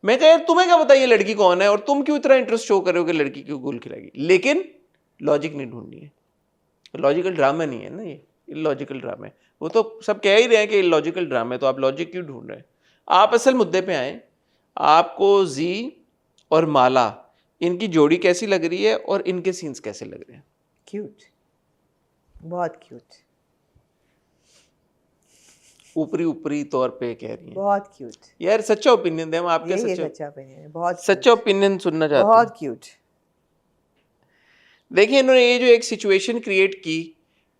मैं कह यार तुम्हें क्या पता ये लड़की कौन है और तुम क्यों इतना इंटरेस्ट शो कर रहे हो कि लड़की क्यों गुल खिलाएगी। लेकिन लॉजिक नहीं ढूंढनी है, लॉजिकल ड्रामा नहीं है ना, ये इलॉजिकल ड्रामा है। वो तो सब कह ही रहे हैं कि इलॉजिकल ड्रामा है, तो आप लॉजिक क्यों ढूंढ रहे हैं? आप असल मुद्दे पे आए। आपको जी और माला, इनकी जोड़ी कैसी लग रही है और इनके सीन्स कैसे लग रहे हैं? क्यूट, बहुत क्यूट, ऊपरी तौर पे कह रही हैं, बहुत क्यूट यार। सच्चा ओपिनियन दें हम आपके, ये सच्चा ओपिनियन है, बहुत सच्चा ओपिनियन सुनना चाहते हैं। बहुत क्यूट। देखिए, इन्होंने ये जो एक सिचुएशन क्रिएट की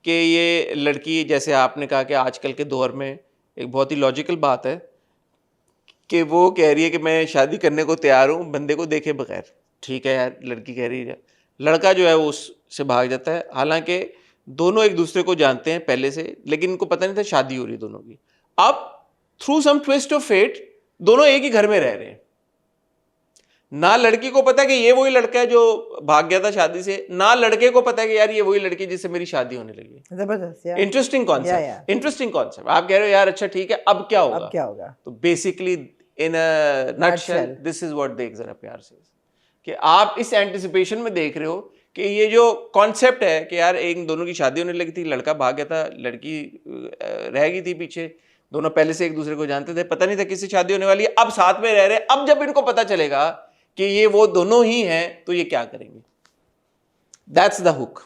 कि ये लड़की, जैसे आपने कहा कि आजकल के दौर में एक बहुत ही लॉजिकल बात है कि वो कह रही है कि मैं शादी करने को तैयार हूँ बंदे को देखे बगैर। ठीक है यार, लड़की कह रही है, लड़का जो है वो उससे भाग जाता है। हालांकि दोनों एक दूसरे को जानते हैं पहले से, लेकिन इनको पता नहीं था शादी हो रही है दोनों की। अब through some twist of fate दोनों एक ही घर में रह रहे हैं। ना लड़की को पता कि ये वही लड़का है जो भाग गया था शादी से, ना लड़के को पता है कि यार ये वही लड़की जिससे मेरी शादी होने लगी। जबरदस्त यार, इंटरेस्टिंग कॉन्सेप्ट, इंटरेस्टिंग कॉन्सेप्ट। आप कह रहे हो यार अच्छा ठीक है, अब क्या होगा? अब क्या होगा? तो basically in a nutshell this is what देख जरा प्यार से, कि आप इस एंटिसिपेशन में देख रहे हो कि ये जो कॉन्सेप्ट है कि यार एक दोनों की शादी होने लगी थी, लड़का भाग गया था, लड़की रह गई थी पीछे, दोनों पहले से एक दूसरे को जानते थे, पता नहीं था किससे शादी होने वाली है, अब साथ में रह रहे। अब जब इनको पता चलेगा कि ये वो दोनों ही हैं, तो ये क्या करेंगे? That's the hook.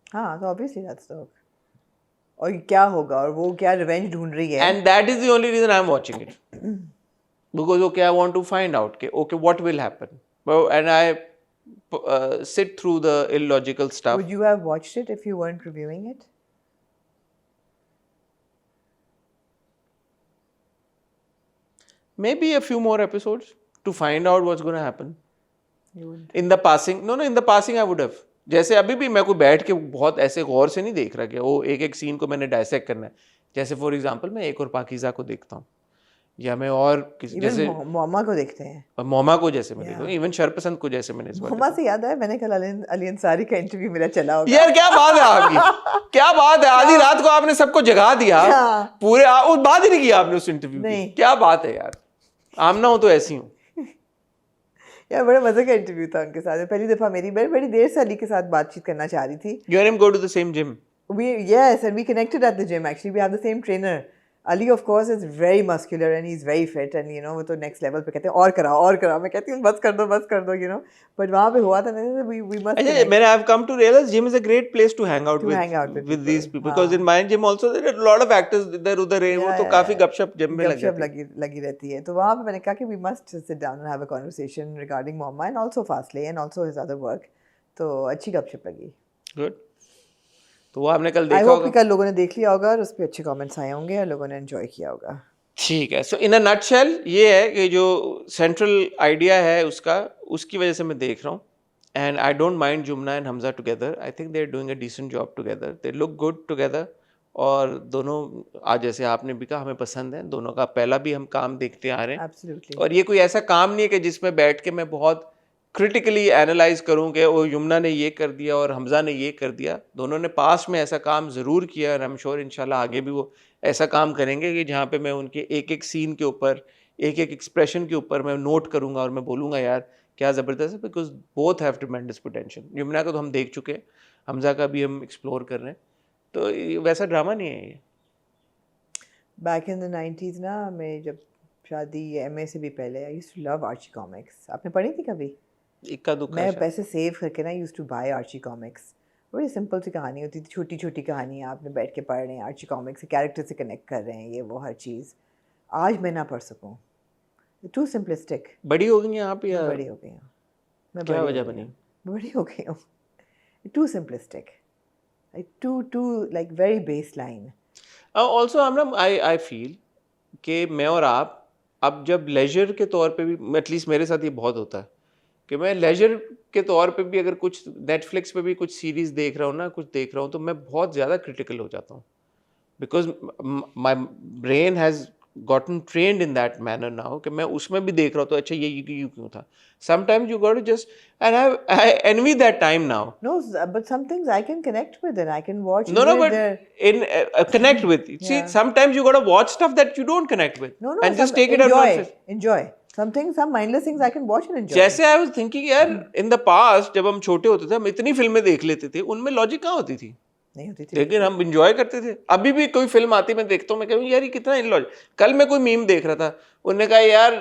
हाँ, तो ऑब्वियसली दैट्स द हुक। और क्या होगा और वो क्या रिवेंज ढूंढ रही है, and that is the only reason I am watching it, because okay I want to find out कि okay what will happen, And I sit through the illogical stuff. Would you have watched it if you weren't reviewing it? Maybe a few more episodes to find out what's going to happen. You wouldn't. In the passing, no, in the passing I would have. जैसे अभी भी मैं कोई बैठ के बहुत ऐसे गौर से नहीं देख रहा कि वो एक एक सीन को मैंने डायसेक्ट करना है. जैसे फॉर एग्जांपल मैं एक और पाकीज़ा को देखता हूँ, या मैं और जैसे मोमा को देखते हैं. मोमा को जैसे मैं देखता हूँ, इवन शरपसंद को जैसे मैंने इस बार मोमा से याद आया, मैंने कल अली अंसारी का इंटरव्यू मेरा चला होगा. यार क्या बात है आपकी, क्या बात है, आधी रात को आपने सबको जगा दिया, पूरे उस बात ही नहीं किया आपने उस इंटरव्यू की. क्या बात है यार, आमना हो तो ऐसी हूँ यार. बड़ा मजे का इंटरव्यू था उनके साथ. पहली दफा मेरी बड़ी देर से अली के साथ बातचीत करना चाह रही थी. You and him go to the same gym? Yes, and we connected at the gym actually. We have the same trainer. Ali of course is very muscular and he's very fit and you know वो तो next level पे कहते हैं और कराओ. मैं कहती हूँ बस कर दो you know. But वहाँ पे हुआ था ना, we must. मैंने I've come to realize gym is a great place to hang out with these people because in my gym also there are a lot of actors इधर उधर हैं, वो तो काफी गपशप जिम में लगी रहती है. तो वहाँ पे मैंने कहा कि we must sit down and have a conversation regarding Mama and also Fastlane and also his other work. तो अच्छी गपशप लगी. Good. तो वो आपने कल देखा होगा. I hope होगा. कल लोगों ने देख लिया होगा और उस पर अच्छे कमेंट्स आए होंगे और लोगों ने एंजॉय किया होगा. ठीक है. सो इन अ नटशेल ये है कि जो सेंट्रल आइडिया है उसकी वजह से मैं देख रहा हूँ. And I don't mind Jumna and Hamza together. I think they are doing a decent job together. They look good together. और दोनों आज जैसे आपने भी कहा हमें पसंद है. दोनों का पहला भी हम काम देखते आ रहे हैं. Absolutely. और ये कोई ऐसा काम नहीं है कि जिसमें बैठ के मैं बहुत क्रिटिकली एनालाइज करूं कि वो यमुना ने ये कर दिया और हमजा ने ये कर दिया. दोनों ने पास में ऐसा काम ज़रूर किया और आई एम श्योर इंशाल्लाह आगे भी वो ऐसा काम करेंगे कि जहाँ पे मैं उनके एक एक सीन के ऊपर एक एक एक्सप्रेशन के ऊपर मैं नोट करूँगा और मैं बोलूँगा यार क्या ज़बरदस्त है. Because both have ट्रेमेंडस potential. Yamuna का तो हम देख चुके हैं, हमजा का भी हम एक्सप्लोर कर रहे हैं. तो वैसा ड्रामा नहीं है ये. बैक इन द 90s ना, मैं जब शादी MA से भी पहले I used to love Archie comics. आपने पढ़ी थी कभी? इक्का दुक्का. मैं पैसे सेव करके ना used to buy Archie comics. बड़ी सिंपल सी कहानी होती थी, छोटी छोटी कहानियाँ आपने बैठ के पढ़ रहे हैं, आर्ची कॉमिक्स से कैरेक्टर से कनेक्ट कर रहे हैं, ये वो हर चीज़. आज मैं ना पढ़ सकूँ, टू सिंपलिस्टिक. बड़ी हो गई हैं आप या बड़ी हो गई हूँ मैं. क्या वजह बनी? बड़ी हो गई हूँ. Too simplistic, too like very baseline. Also Amna I feel कि मैं और आप अब जब लेजर के तौर पे भी, एटलीस्ट मेरे साथ ये बहुत होता है कि मैं लेजर के तौर पे भी अगर कुछ नेटफ्लिक्स पे भी कुछ सीरीज़ देख रहा हूँ ना, कुछ देख रहा हूँ, तो मैं बहुत ज़्यादा क्रिटिकल हो जाता हूँ. Because my brain has gotten trained in that manner now कि मैं उसमें भी देख रहा हूँ तो अच्छा ये क्यों था. Sometimes you got to just, and I envy that time now. No, but some things I can connect with and I can watch. No, but in connect with. See, sometimes you got to watch stuff that you don't connect with. No, and just take it as enjoy. Some mindless things I can watch and enjoy. जैसे I was thinking यार in the past जब हम छोटे होते थे हम इतनी फिल्में देख लेते थे, उनमें लॉजिक कहाँ होती थी? नहीं होती थी. लेकिन हम इंजॉय करते थे. अभी भी कोई फिल्म आती मैं देखता हूँ, मैं कहूँ यार ये कितना इलॉजिक. कल मैं कोई मीम देख रहा था, उन्होंने कहा यार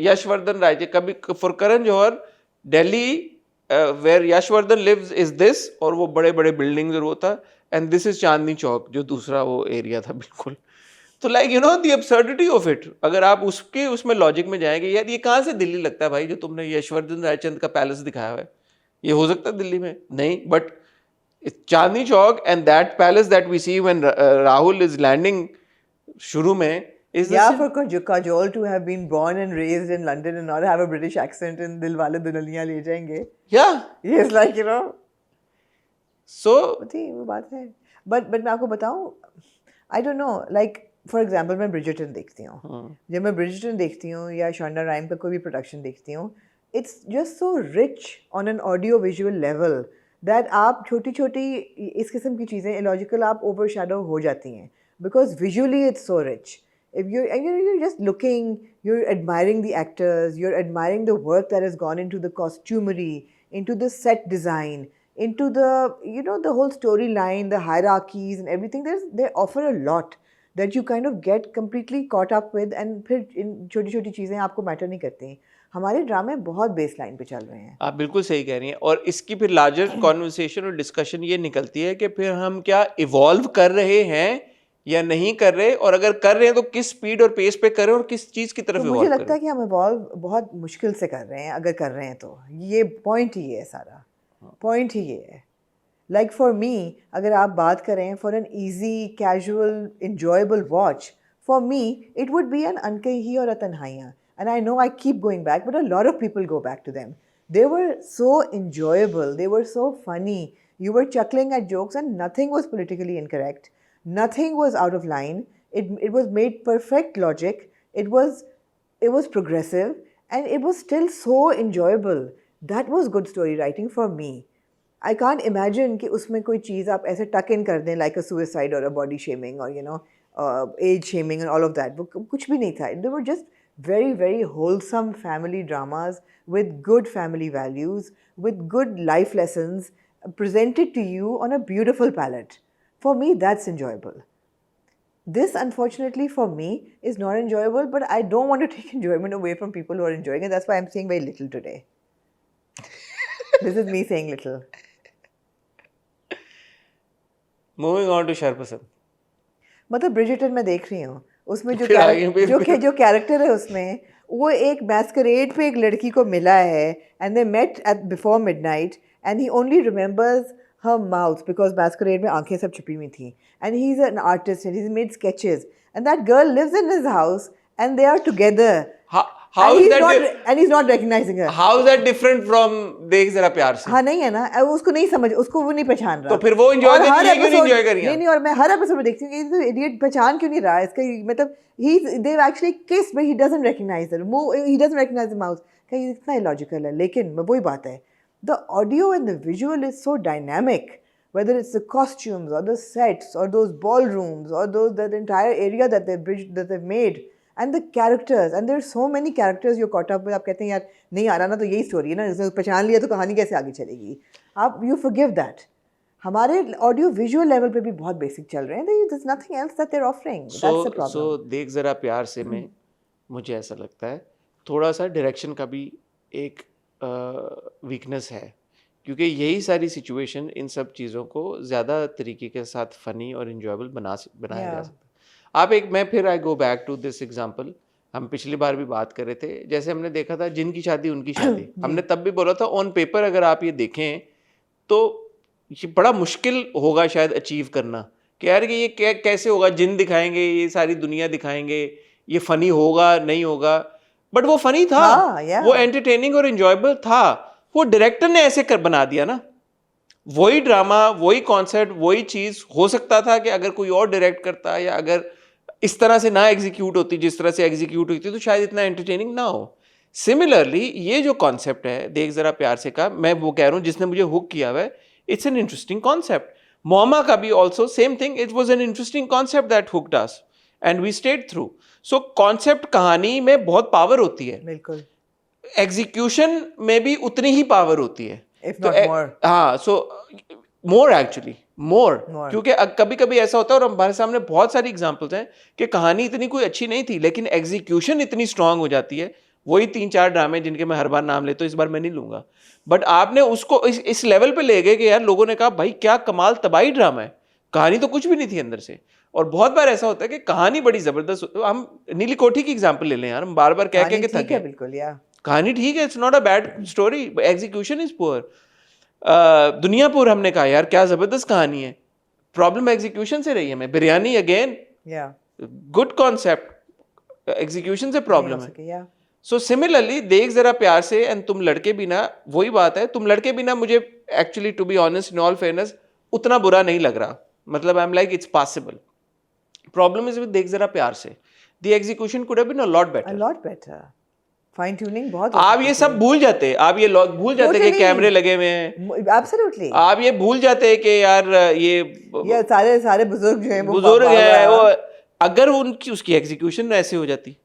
यशवर्धन राजे कभी for Karan Johar Delhi where Yashvardhan lives is this, और वो बड़े बड़े बिल्डिंग्स और वो था, and this is Chandni Chowk जो दूसरा वो एरिया था बिल्कुल. तो like you know the absurdity of it. अगर आप उसमें लॉजिक में जाएंगे यार ये कहाँ से दिल्ली लगता है भाई, जो तुमने यशवर्धन रायचंद का पैलेस दिखाया हुआ है ये हो सकता है दिल्ली में? नहीं, but Chandni Chowk and that palace that we see when Rahul is landing shuru mein is for Kajol to have been born and raised in London and not have a British accent in Dilwale Dulhaniya Le Jayenge. Yeah. Yes, like you know. So. वो बात है. But मैं आपको बताऊँ, I don't know, like for example मैं Bridgerton देखती हूँ. जब मैं Bridgerton देखती हूँ या Shonda Rhimes का कोई भी प्रोडक्शन देखती हूँ, it's just so rich on an audio visual level that आप छोटी छोटी इस किस्म की चीज़ें illogical आप overshadow हो जाती हैं because visually it's so rich. If you're just looking, you're admiring the actors, you're admiring the work that has gone into the costumery, into the set design, into the the whole storyline, the hierarchies and everything. They offer a lot that you kind of get completely caught up with, and फिर इन छोटी छोटी चीज़ें आपको matter नहीं करती. हमारे ड्रामे बहुत बेस लाइन पे चल रहे हैं. आप बिल्कुल सही कह रही हैं. और इसकी फिर लार्जर कॉन्वर्सेशन और डिस्कशन ये निकलती है कि फिर हम क्या इवॉल्व कर रहे हैं या नहीं कर रहे, और अगर कर रहे हैं तो किस स्पीड और पेस पे कर रहे हैं और किस चीज की तरफ तो मुझे इवॉल्व कर लगता रहे है कि हम इवॉल्व बहुत मुश्किल से कर रहे हैं, अगर कर रहे हैं तो ये पॉइंट ही है, सारा पॉइंट ही ये है। लाइक फॉर मी, अगर आप बात करें for an easy casual enjoyable watch, for me it would be an Ankahi और uh Tanhaiyan, and I know I keep going back, but a lot of people go back to them. They were so enjoyable, they were so funny, you were chuckling at jokes and nothing was politically incorrect, nothing was out of line, it was made perfect logic, it was progressive, and it was still so enjoyable. That was good story writing for me. I can't imagine कि उसमें कोई चीज़ आप ऐसे tuck in कर दें like a suicide or a body shaming or you know age shaming and all of that. वो कुछ भी नहीं था. They were just very, very wholesome family dramas with good family values, with good life lessons presented to you on a beautiful palette. For me, that's enjoyable. This, unfortunately, for me, is not enjoyable, but I don't want to take enjoyment away from people who are enjoying it. That's why I'm saying very little today. This is me saying little. Moving on to Sharpasand. मतलब ब्रिजिटन में देख रही हूँ, उसमें जो फिर आगे फिर- जो कैरेक्टर है उसमें, वो एक मैस्करेड पे एक लड़की को मिला है, and they met at before midnight, and he only remembers her mouth because masquerade में आंखें सब छुपी हुई थी, and he is an artist and he made sketches, and that girl lives in his house and they are together, How is that and he's not recognizing her. how is that different from देख जरा प्यार से? हाँ नहीं है ना, उसको नहीं समझ, उसको वो नहीं पहचान रहा, तो फिर वो enjoy और कर हर रही है, क्यों नहीं episode- enjoy कर रही है? नहीं, और मैं हर एपिसोड में देखती हूँ कि ये तो idiot पहचान क्यों नहीं रहा है इसका, मतलब they've actually kissed but he doesn't recognize her, he doesn't recognize the mouth, कहीं इतना illogical है, लेकिन वही बात है, the audio and the visual is so dynamic, whether it's the costumes or the sets or those ballrooms or that entire area that they've made, and the characters, and there are so many characters you're caught up with, आप कहते हैं यार नहीं आ रहा ना, तो यही story है ना, इसने पहचान लिया तो कहानी कैसे आगे चलेगी, आप you forgive that. हमारे ऑडियो विजुअल लेवल पे भी बहुत बेसिक चल रहे हैं, there's nothing else that they're offering. That's the problem. So देख जरा प्यार से में मुझे ऐसा लगता है थोड़ा सा डायरेक्शन का भी एक वीकनेस है, क्योंकि यही सारी सिचुएशन इन सब चीज़ों को ज़्यादा तरीके के साथ फ़नी और इन्जॉयबल बनाया जा सकता है. आप मैं फिर I go back to this example, हम पिछली बार भी बात कर रहे थे, जैसे हमने देखा था जिनकी शादी उनकी शादी, हमने तब भी बोला था ऑन पेपर अगर आप ये देखें तो ये बड़ा मुश्किल होगा शायद अचीव करना, कि यार कि ये कैसे होगा, जिन दिखाएंगे, ये सारी दुनिया दिखाएंगे, ये फ़नी होगा नहीं होगा, बट वो फ़नी था, वो एंटरटेनिंग और इन्जॉयबल था, वो डायरेक्टर ने ऐसे कर बना दिया ना, वही ड्रामा, वही कॉन्सेप्ट, वही चीज़ हो सकता था कि अगर कोई और डायरेक्ट करता या अगर इस तरह से ना एग्जीक्यूट होती जिस तरह से एग्जीक्यूट हुई थी तो शायद इतना एंटरटेनिंग ना हो. सिमिलरली ये जो कॉन्सेप्ट है देख जरा प्यार से का, मैं वो कह रहा हूँ जिसने मुझे हुक किया हुआ है, इट्स एन इंटरेस्टिंग कॉन्सेप्ट. मोमा का भी also same thing, it was an interesting concept that hooked us and we stayed through. So concept कहानी में बहुत पावर होती है, बिल्कुल, एग्जीक्यूशन में भी उतनी ही पावर होती है, if not more. हाँ, सो मोर एक्चुअली मोर, क्योंकि कभी कभी ऐसा होता है और हमारे सामने बहुत सारी एग्जांपल्स हैं कि कहानी इतनी कोई अच्छी नहीं थी लेकिन एग्जीक्यूशन इतनी स्ट्रांग हो जाती है. वही 3-4 ड्रामे जिनके मैं हर बार नाम लेता हूँ, इस बार मैं नहीं लूंगा, बट आपने उसको इस लेवल पे ले गए कि यार लोगों ने कहा भाई क्या कमाल तबाही ड्रामा है, कहानी तो कुछ भी नहीं थी अंदर से. और बहुत बार ऐसा होता है कि कहानी बड़ी जबरदस्त, हम नीली कोठी की एग्जाम्पल ले लें यार, हम बार बार कह के थक गए, बिल्कुल, या कहानी ठीक है, it's not a bad story, execution is poor. Duniyapur हमने कहा यार क्या जबरदस्त कहानी है, प्रॉब्लम एग्जीक्यूशन से रही है. मैं biryani again good concept, execution से प्रॉब्लम है. सो सिमिलरली देख जरा प्यार से एंड तुम लड़के भी ना, वही बात है, तुम लड़के भी ना मुझे actually to be honest in all fairness उतना बुरा नहीं लग रहा, मतलब I am like it's possible. Problem is with देख जरा प्यार से the execution could have been a lot better. Fine tuning बहुत, आप ये सब भूल जाते, आप ये भूल जाते कि कैमरे लगे हुए हैं, एब्सोल्युटली आप ये भूल जाते कि यार ये सारे बुजुर्ग जो हैं बुजुर्ग हैं, वो अगर उनकी उसकी एग्जीक्यूशन ऐसे हो जाती,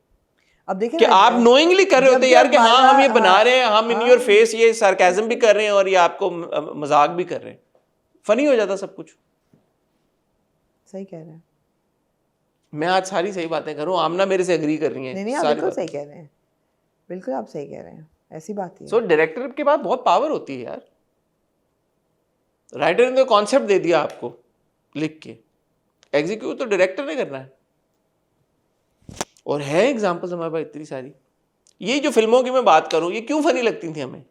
अब देखिए कि आप नोइंगली कर रहे होते यार कि हाँ हम ये बना रहे हैं, हम इन योर फेस ये सार्केज्म भी कर रहे हैं और ये आपको मजाक भी कर रहे हैं, फनी हो जाता सब कुछ. सही कह रहे हैं, मैं आज सारी सही बातें कर रहा हूँ, आमना मेरे से एग्री कर रही है. नहीं आप बिल्कुल सही कह रहे हैं, बिल्कुल आप सही कह रहे हैं, ऐसी बात ही है. सो डायरेक्टर के पास बहुत पावर होती है यार, राइटर ने तो कॉन्सेप्ट दे दिया आपको लिख के, एग्जीक्यूट तो डायरेक्टर ने करना है। और है एग्जांपल्स हमारे पास इतनी सारी। ये जो फिल्मों की मैं बात करूं, ये क्यों फनी लगती थी हमें?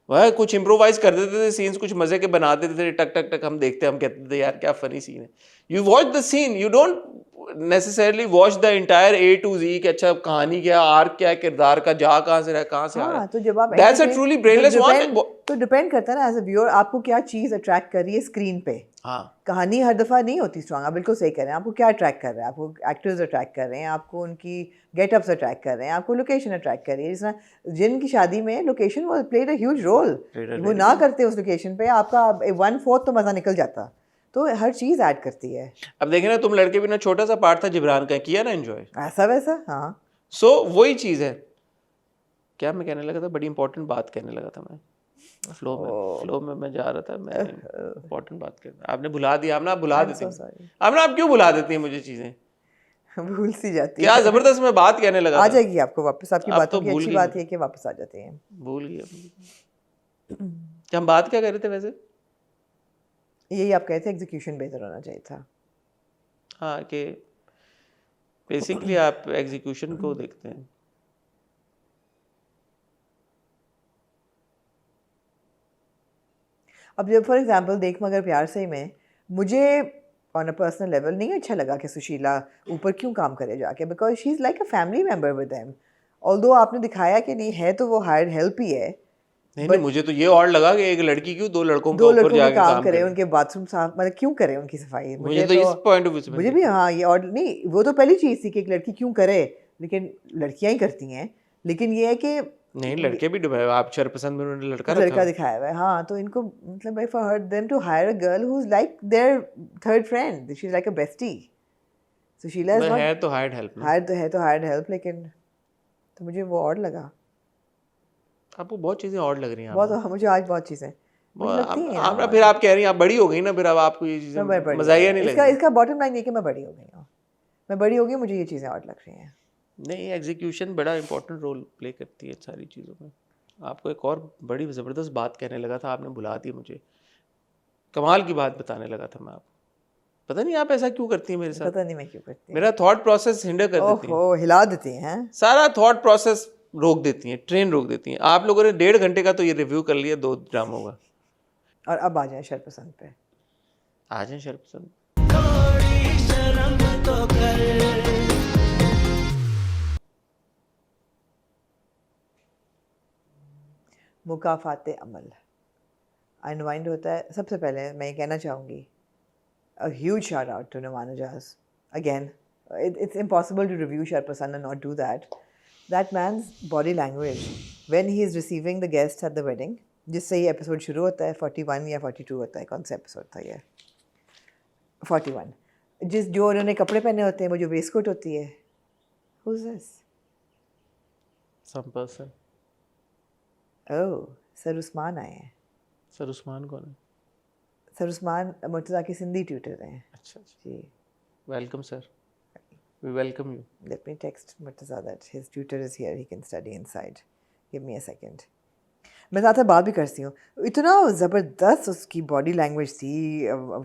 वह कुछ इम्प्रोवाइज कर देते थे सीन्स, कुछ मजे के बना देते थे, टक टक टक हम देखते, हम कहते थे यार क्या फनी सीन है। You watch the scene, you don't necessarily watch the entire A to Z कि अच्छा कहानी क्या, आर्क क्या है, किरदार का जा कहाँ से रहा, कहाँ से आ रहा हाँ, है। तो जब आप That's a truly brainless one. तो डिपेंड करता है ना एज अ व्यूअर, आपको क्या चीज अट्रैक्ट कर रही है स्क्रीन पे। हाँ, कहानी हर दफा नहीं होती स्ट्रांग, आप बिल्कुल सही कर रहे हैं। आपको क्या अट्रैक्ट कर रहा है? आपको एक्टर्स अट्रैक्ट कर रहे हैं, आपको उनकी गेटअप्स अट्रैक्ट कर रहे हैं, आपको लोकेशन अट्रैक्ट कर रही है। जिस तरह जिन की शादी में लोकेशन वो प्लेड अ ह्यूज रोल, वो ना करते उस लोकेशन पे आपका 1/4 तो मजा निकल जाता। तो हर चीज ऐड करती है। अब देखे ना, तुम लड़के भी ना, छोटा सा पार्ट था जिब्रान का, किया ना एंजॉय। ऐसा वैसा, हाँ। सो वही चीज है। क्या मैं कहने लगा था? बड़ी इंपॉर्टेंट बात कहने लगा था मैं। फ्लो में मैं जा रहा था, मैं इंपॉर्टेंट बात कर, आपने भुला दिया। आप भुला देती हैं, आप क्यों भुला देती हैं मुझे चीजें? भूल सी जाती क्या है। जबरदस्त मैं बात कहने लगा आ था। जाएगी आपको वापस, आपकी आप बातों तो की भूल अच्छी गई। बात है कि वापस आ जाते हैं। भूल गया। क्या हम बात क्या कर रहे थे वैसे? यही आप कहते हैं एग्जीक्यूशन बेहतर होना चाहिए था। हाँ, कि बेसिकली आप एग्जीक्यूशन को देखते हैं। अब जब फॉर एग्जांपल देख मगर प्यार से में मुझे ऑन अ पर्सनल लेवल नहीं अच्छा लगा कि सुशीला ऊपर क्यों काम करे जाके, because she is like a family member with them. Although आपने दिखाया कि नहीं है तो वो हायर्ड हेल्प ही है। नहीं, मुझे तो ये और लगा कि एक लड़की क्यों दो लड़कों दो के ऊपर लड़कों का जाके काम करे, उनके बाथरूम साफ, मतलब क्यों करे उनकी सफाई। मुझे तो इस पॉइंट ऑफ व्यू से मुझे भी हाँ, ये और नहीं, वो तो पहली चीज़ थी कि एक लड़की क्यों करे, लेकिन लड़कियां ही करती हैं। लेकिन ये है कि नहीं, लड़के भी डुबाए। आप शरपसंद में उन्होंने लड़का दिखाया हुआ है। हाँ, तो इनको मतलब for her them to hire a girl who is like their third friend, she is like a bestie. Sushila is not है तो हायर्ड हेल्प। हायर्ड हेल्प, लेकिन तो मुझे वो और लगा। आपको बहुत चीजें और लग रही हैं। बहुत, मुझे आज बहुत चीज़ें मुझे लगती हैं। आप फिर आप कह रही हैं आप बड़ी हो गई ना, फिर अब आपको ये चीजें मज़ाहिया नहीं लगती। इसका बॉटम लाइन ये कि मैं बड़ी हो गई हूँ, मैं बड़ी हो गई, मुझे ये चीज़ें और लग रही हैं। नहीं, एग्जीक्यूशन बड़ा इंपॉर्टेंट रोल प्ले करती है सारी चीज़ों में। आपको एक और बड़ी ज़बरदस्त बात कहने लगा था, आपने भुला दी मुझे। कमाल की बात बताने लगा था मैं आपको। पता नहीं आप ऐसा क्यों करती हैं मेरे साथ। पता नहीं मैं क्यों करती हूँ। मेरा थॉट प्रोसेस हिंडर कर देती है। ओहो, हिला देती हैं। सारा थॉट प्रोसेस रोक देती हैं, ट्रेन रोक देती हैं। आप लोगों ने 1.5 घंटे का तो ये रिव्यू कर लिया 2 ड्रामों का। और अब आ जाए शरपसंद पे। आ जाए शरपसंद। मुकाफाते अमल अनवाइंड होता है। सबसे पहले मैं ये कहना चाहूँगी, a huge shout out to Naman Ajaz. Again, it's impossible to review Sharpasand and not do that. That man's body language when he is receiving the guests at the wedding, जिससे ये एपिसोड शुरू होता है, 41 या 42 होता है, कौन सा एपिसोड था ये? 41। जो उन्होंने कपड़े पहने होते हैं, वो जो वेस्टकोट होती है, who's this? Some person. Oh, sir Usman आए हैं। सर उस्मान कौन है? सर उस्मान मुर्तज़ा के सिंधी ट्यूटर हैं। अच्छा जी, welcome sir, we welcome you. let me text Murtaza that his tutor is here, he can study inside. Give me a second. मैं ज़्यादा बात भी करती हूँ। इतना ज़बरदस्त उसकी बॉडी लैंग्वेज थी,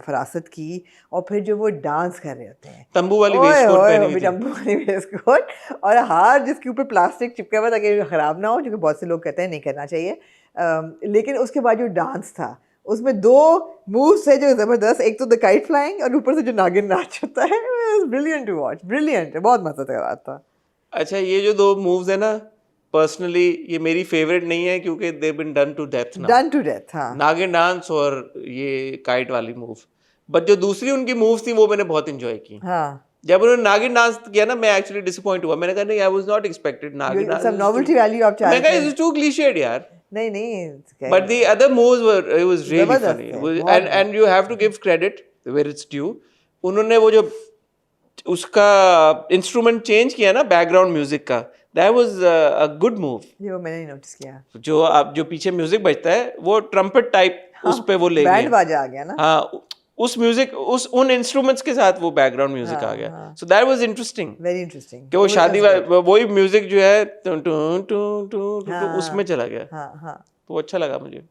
फरासत की, और फिर जो वो डांस कर रहे होते हैं, तंबू वाली वेस्टकोट पहनी हुई थी। तंबू वाली वेस्टकोट, और हार जिसके ऊपर प्लास्टिक चिपका हुआ ताकि ख़राब ना हो, जो कि बहुत से लोग कहते हैं नहीं करना चाहिए। लेकिन उसके बाद जो डांस था, उसमें 2 मूव्स है जो ज़बरदस्त, एक तो द काइट फ्लाइंग और ऊपर से जो नागिन नाच होता है, ब्रिलियंट टू वॉच, ब्रिलियंट, बहुत मज़ा कर रहा था। अच्छा, ये जो 2 मूव्स है ना, पर्सनली ये मेरी फेवरेट नहीं है क्योंकि they been done to death ना। डन टू डेथ, हाँ। नागिन डांस और ये काइट वाली मूव, बट जो दूसरी उनकी मूव्स थी वो मैंने बहुत एंजॉय की। हाँ, जब उन्होंने नागिन डांस किया ना, मैं एक्चुअली डिसअपॉइंट हुआ। मैंने कहा नहीं, आई वाज नॉट एक्सपेक्टेड नागिन डांस। सब नॉवेल्टी वैल्यू आप चाहते मैं कहा इट्स टू क्लीशेड यार। नहीं, But the other moves were, it was really जबरदस्त funny. है, It was- बहुत and you have to give credit where it's due. उन्होंने वो जो उसका इंस्ट्रूमेंट चेंज किया ना, बैकग्राउंड म्यूजिक का, that was a good move. ये वो मैंने नहीं नोटिस किया। जो पीछे म्यूजिक बजता है वो ट्रम्पेट टाइप, उस पे वो ले बैंड गए। बाजा आ गया ना। हाँ, उस म्यूजिक, उन इंस्ट्रूमेंट्स के साथ वो बैकग्राउंड म्यूजिक आ गया। So that was interesting. Very interesting. कि वो शादी वही म्यूजिक जो है टू टू टू टू हाँ, उसमें चला गया, हाँ हाँ। तो अच्छा लगा मुझे।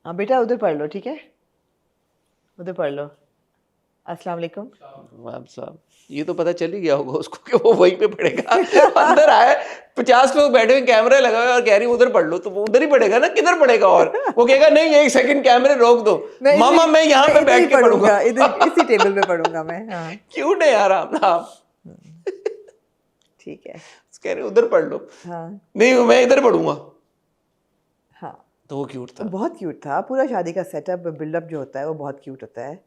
हाँ बेटा उधर पढ़ लो, ठीक है, उधर पढ़ लो। अस्सलाम वालेकुम। मैम साहब ये तो पता चल ही गया होगा उसको कि वो वहीं पे पढ़ेगा। अंदर आया 50 लोग बैठे हुए, कैमरे लगा हुए और कह रही उधर पढ़ लो, तो वो उधर ही पढ़ेगा ना, किधर पढ़ेगा? और वो कहेगा नहीं एक सेकंड कैमरे रोक दो, मामा मैं यहाँ पे बैठ के पढ़ूंगा, इधर इसी टेबल पे पढ़ूंगा मैं। हाँ क्यों नहीं आ रहा अपना आप? ठीक है। कह रहे उधर पढ़ लो, हाँ नहीं मैं इधर पढ़ूंगा। हाँ तो वो क्यूट था, बहुत क्यूट था। पूरा शादी का सेटअप बिल्डअप जो होता है वो बहुत क्यूट होता है।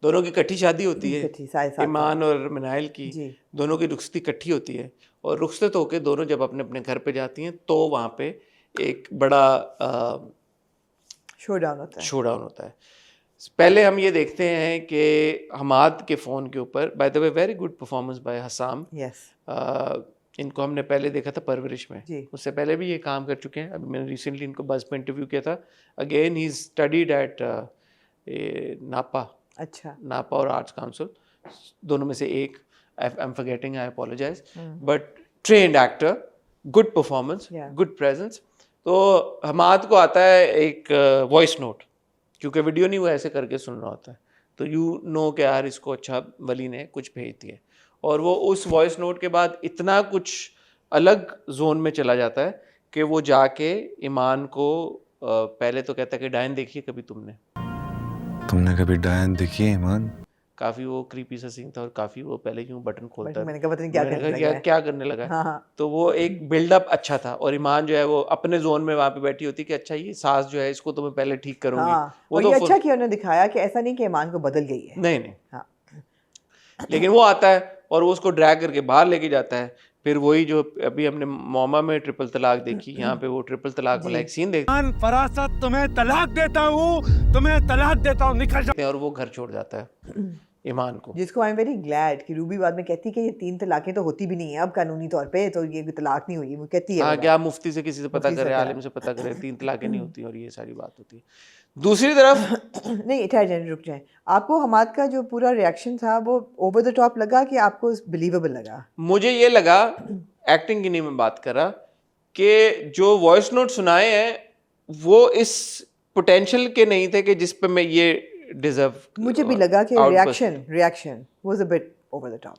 दोनों की इकट्ठी शादी होती है, इकट्ठी, साथ ईमान और मिनाइल की, जी। दोनों की रुखसती इकट्ठी होती है और रुखसत होके दोनों जब अपने अपने घर पे जाती हैं तो वहाँ पे एक बड़ा शोडाउन होता है। शोडाउन होता है। पहले हम ये देखते हैं कि हमाद के फ़ोन के ऊपर, by the way very good performance by Hasam. Yes इनको हमने पहले देखा था परवरिश में, जी। उससे पहले भी ये काम कर चुके हैं। अभी मैंने रिसेंटली इनको बस में इंटरव्यू किया था। अगेन ही स्टडीड एट नापा, अच्छा नापा और आर्ट्स काउंसिल, दोनों में से एक, I am forgetting, I apologise, but trained actor, good performance, good presence. तो हमाद को आता है एक वॉइस नोट, क्योंकि वीडियो नहीं वो ऐसे करके सुन रहा होता है, तो यू नो कि यार इसको अच्छा वली ने कुछ भेज दिया, और वो उस वॉइस नोट के बाद इतना कुछ अलग जोन में चला जाता है कि वो जाके ईमान को पहले तो कहता है कि डायन देखी है कभी तुमने कभी डायन देखी है ईमान? काफी वो क्रीपी सा सीन था और काफी वो पहले यूं बटन खोलता है, मैंने कहा पता नहीं क्या मैंने करने कहा लगा है। क्या करने लगा है। हाँ। तो वो एक बिल्डअप अच्छा था, और ईमान जो है वो अपने जोन में वहाँ पे बैठी होती कि अच्छा ये सास जो है इसको तो मैं पहले ठीक करूंगी। हाँ। वो और तो ये अच्छा किया उन्होंने दिखाया कि ऐसा नहीं कि ईमान को बदल गई है। नहीं हाँ। लेकिन वो आता है और वो उसको ड्रैग करके बाहर लेके जाता है। फिर वही जो अभी हमने मोमा में ट्रिपल तलाक देखी, यहाँ पे वो ट्रिपल तलाक वाला एक सीन देखते फरासत तुम्हें तलाक देता हूँ, तुम्हें तलाक देता हूँ, निकल हैं और वो घर छोड़ जाता है ईमान को। जिसको आई एम वेरी ग्लैड कि रूबी बाद में कहती कि ये 3 तलाकें तो होती भी नहीं है अब कानूनी तौर पे, तो ये तलाक नहीं हुई, वो कहती है। हाँ क्या मुफ्ती से किसी से पता मुफ्ती से करे, करा। आलिम से पता करे, 3 तलाकें नहीं होती और ये सारी बात होती है। दूसरी तरफ नहीं ठहर जाए, रुक जाए। आपको हमाद का जो पूरा रिएक्शन था वो ओवर द टॉप लगा कि आपको बिलीवेबल लगा? मुझे ये लगा, एक्टिंग की नहीं मैं बात कर रहा, कि जो वॉइस नोट सुनाए हैं वो इस पोटेंशियल के नहीं थे कि जिस पे मैं ये डिजर्व। मुझे भी लगा कि reaction was a bit over the top.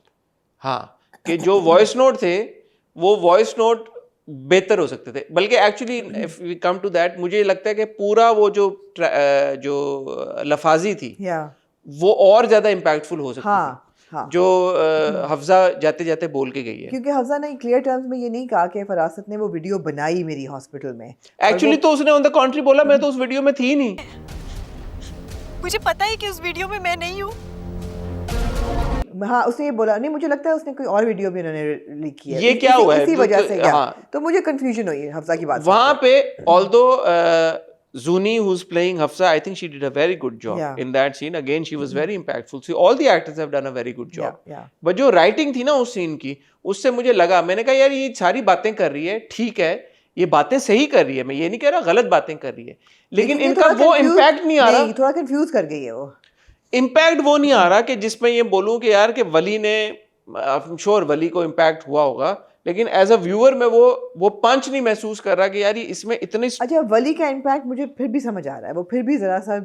हाँ, कि जो वॉइस नोट थे वो वॉइस नोट बेहतर हो सकते थे, बल्कि actually if we come to that, मुझे लगता है कि पूरा वो जो लफाजी थी वो और ज्यादा इम्पैक्टफुल हो सकती हाँ, थी। हाँ। जो हफ्जा जाते जाते बोल के गई है, क्योंकि हफ्जा ने क्लियर टर्म्स में ये नहीं कहा कि फरासत ने वो वीडियो बनाई मेरी हॉस्पिटल में। एक्चुअली तो उसने ऑन द कॉन्ट्री बोला मैं तो उस वीडियो में थी नहीं, मुझे पता है कि उस वीडियो में मैं नहीं हूँ। हाँ उसने ये बोला नहीं, मुझे लगता है उसने कोई और वीडियो भी उन्होंने लीक किया। ये क्या हुआ है इसी वजह से क्या? हाँ, तो मुझे कंफ्यूजन हुई है हफ्जा की बात से। वहां पे although Zuni, who's playing Hafsa, I think she did a very good job in that scene. Again, she was very impactful. So all the actors have done a very good job. But जो writing थी ना उस scene की, उससे मुझे लगा, मैंने कहा यार ये सारी बातें कर रही है, ठीक है, ये बातें सही कर रही है, मैं ये नहीं कह रहा गलत बातें कर रही है, लेकिन इनका वो इम्पैक्ट नहीं आ रहा। थोड़ा कंफ्यूज कर गई है वो। इम्पैक्ट वो नहीं आ रहा कि जिसमें ये बोलूं कि यार कि वली ने, आई एम श्योर वली को इम्पैक्ट हुआ होगा, लेकिन एज अ व्यूअर में वो पंच नहीं महसूस कर रहा कि यार ये इसमें इतनी। अच्छा वली का इम्पैक्ट मुझे फिर भी समझ आ रहा है, वो फिर भी ज़रा सा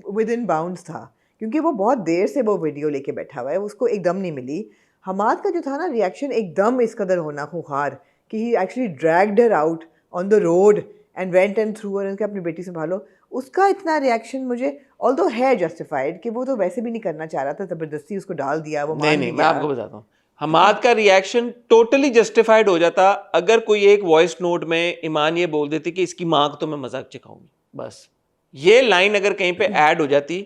विद इन बाउंड्स था, क्योंकि वो बहुत देर से वो वीडियो लेके बैठा हुआ है, उसको एकदम नहीं मिली। हमाद का जो था ना रिएक्शन एकदम इस कदर होना खूंखार कि he actually dragged her out on the road and went and through और उनके अपनी बेटी संभालो, उसका इतना रिएक्शन मुझे ऑल्दो है जस्टिफाइड कि वो तो वैसे भी नहीं करना चाह रहा था, ज़बरदस्ती उसको डाल दिया वो। नहीं मैं आपको बताता हूँ, हमाद का रिएक्शन टोटली जस्टिफाइड हो जाता अगर कोई एक वॉइस नोट में ईमान ये बोल देती कि इसकी माँ को तो मैं मजाक चखाऊंगी, बस ये लाइन अगर कहीं पे ऐड हो जाती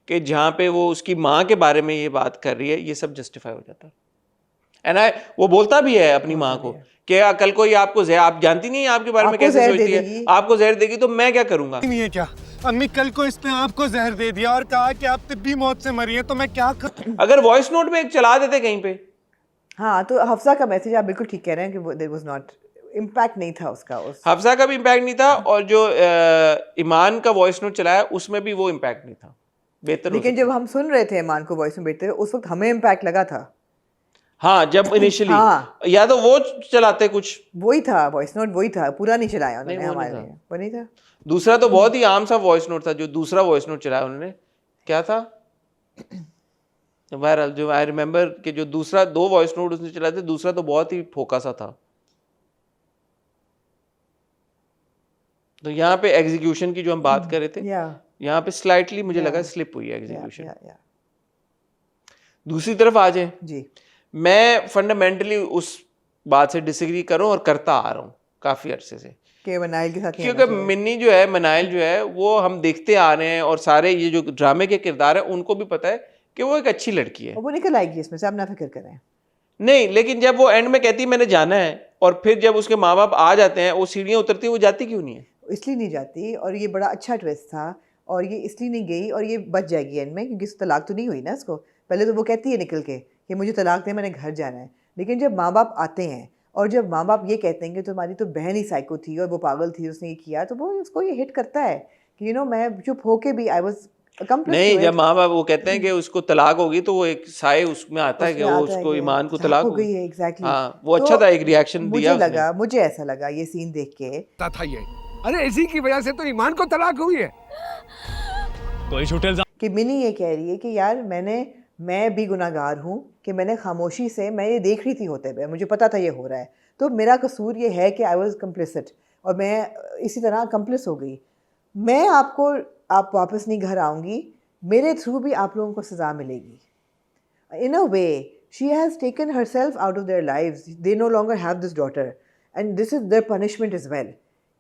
कि जहाँ पे वो उसकी माँ के बारे में ये बात कर रही है, ये सब जस्टिफाई हो जाता। एंड वो बोलता भी है अपनी माँ को कि कल को ये आपको आप जानती नहीं है आपके बारे में कैसे सोचती है, आपको जहर देगी तो मैं क्या करूंगा। नहीं है क्या अम्मी, कल को इसने आपको जहर दे दिया और कहा कि आप तिब्बी मौत से मरी है तो मैं क्या करूं? अगर वॉइस नोट में एक चला देते कहीं पे। हाँ तो हफ्सा का मैसेज आप बिल्कुल ठीक कह रहे हैं कि देयर वाज नॉट इम्पैक्ट नहीं था उसका, उस हफ्सा का भी इम्पैक्ट नहीं था, और जो ईमान का वॉइस नोट चलाया उसमें भी वो इम्पैक्ट नहीं था बेहतर। लेकिन जब हम सुन रहे थे ईमान को वॉइस में बैठते हुए उस वक्त हमें इम्पैक्ट लगा था। हाँ जब इनिशियली हाँ। या तो वो चलाते कुछ, वही था वॉइस नोट, वही था, पूरा नहीं चलाया नहीं, उन्होंने वो नहीं हमारे था। लिए, वो नहीं था। दूसरा तो बहुत ही आम सा वॉइस नोट था जो दूसरा वॉइस नोट चलाया उन्होंने, क्या था बहरहाल जो आई रिमेम्बर कि जो दूसरा 2 वॉइस नोट उसने चलाए थे, दूसरा तो बहुत ही फोका सा था। तो यहाँ पे एग्जीक्यूशन की जो हम बात कर रहे थे, या यहाँ पे स्लाइटली मुझे Yeah. लगा स्लिप हुई है या एग्जीक्यूशन। या दूसरी तरफ आ जाए, जी मैं फंडामेंटली उस बात से डिसएग्री करूं और करता आ रहा हूं काफी अरसे से, के मनाइल के साथ नहीं क्योंकि होना चाहिए। मिन्नी जो है, मनाइल जो है, वो हम देखते आ रहे हैं और सारे ये जो ड्रामे के किरदार हैं उनको भी पता है कि वो एक अच्छी लड़की है। और वो निकल आएगी इसमें से, आप ना फिक्र करें। नहीं, लेकिन जब वो एंड में कहती है मैंने जाना है, और फिर जब उसके माँ बाप आ जाते हैं, वो सीढ़ियाँ उतरती है, वो जाती क्यों नहीं है? इसलिए नहीं जाती, और ये बड़ा अच्छा ट्विस्ट था, और ये इसलिए नहीं गई, और ये बच जाएगी एंड में, क्योंकि इसको तलाक तो नहीं हुई ना इसको। पहले तो वो कहती है निकल के कि मुझे तलाक दे, मैंने घर जाना है। लेकिन जब माँ बाप आते हैं और जब माँ बाप ये कहते हैं कि तुम्हारी तो बहन ही साइको थी और वो पागल थी, उसने ये किया, तो वो उसको ये हिट करता है कि मैं चुप होके भी आई वाज नहीं, जब माँ बाप वो कहते हैं कि उसको तलाक होगी, तो वो एक साय उसमें आता है कि वो उसको ईमान को तलाक हो गई है। एग्जैक्टली, हाँ, वो अच्छा था, एक रिएक्शन दिया मुझे उसने। लगा, मुझे ऐसा लगा ये सीन देख के था ये, अरे इसी की वजह से तो ईमान को तलाक हुई है। कोई छोटे कि मिनी ये कह रही है कि यार मैं भी गुनाहगार हूँ कि मैंने खामोशी से, मैं ये देख रही थी होते हुए, मुझे पता था ये हो रहा है, तो मेरा कसूर ये है कि आई वॉज कम्प्लिसिट, और मैं इसी तरह कम्प्लिस हो गई। आप वापस नहीं घर आऊँगी, मेरे थ्रू भी आप लोगों को सज़ा मिलेगी। In a way she has taken herself out of their lives, they no longer have this daughter and this is their punishment is well,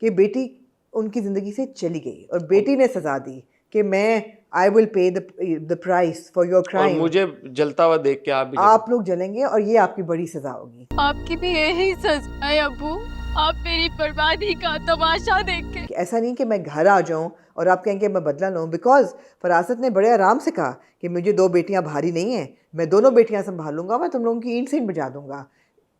कि बेटी उनकी ज़िंदगी से चली गई और बेटी ने सज़ा दी कि मैं I will pay the price for your और क्राइम। मुझे जलता हुआ देख के आप भी आप लोग जलेंगे और ये आपकी बड़ी सज़ा होगी। आपकी भी यही सजा है अबू, आप मेरी बर्बादी का तमाशा देख के। कि ऐसा नहीं कि मैं घर आ जाऊं और आप कहेंगे मैं बदला लूं, बिकॉज फरासत ने बड़े आराम से कहा कि मुझे 2 बेटियां भारी नहीं हैं, मैं दोनों बेटियां संभालूंगा, मैं तुम लोगों की ईंट से ईंट बजा दूंगा।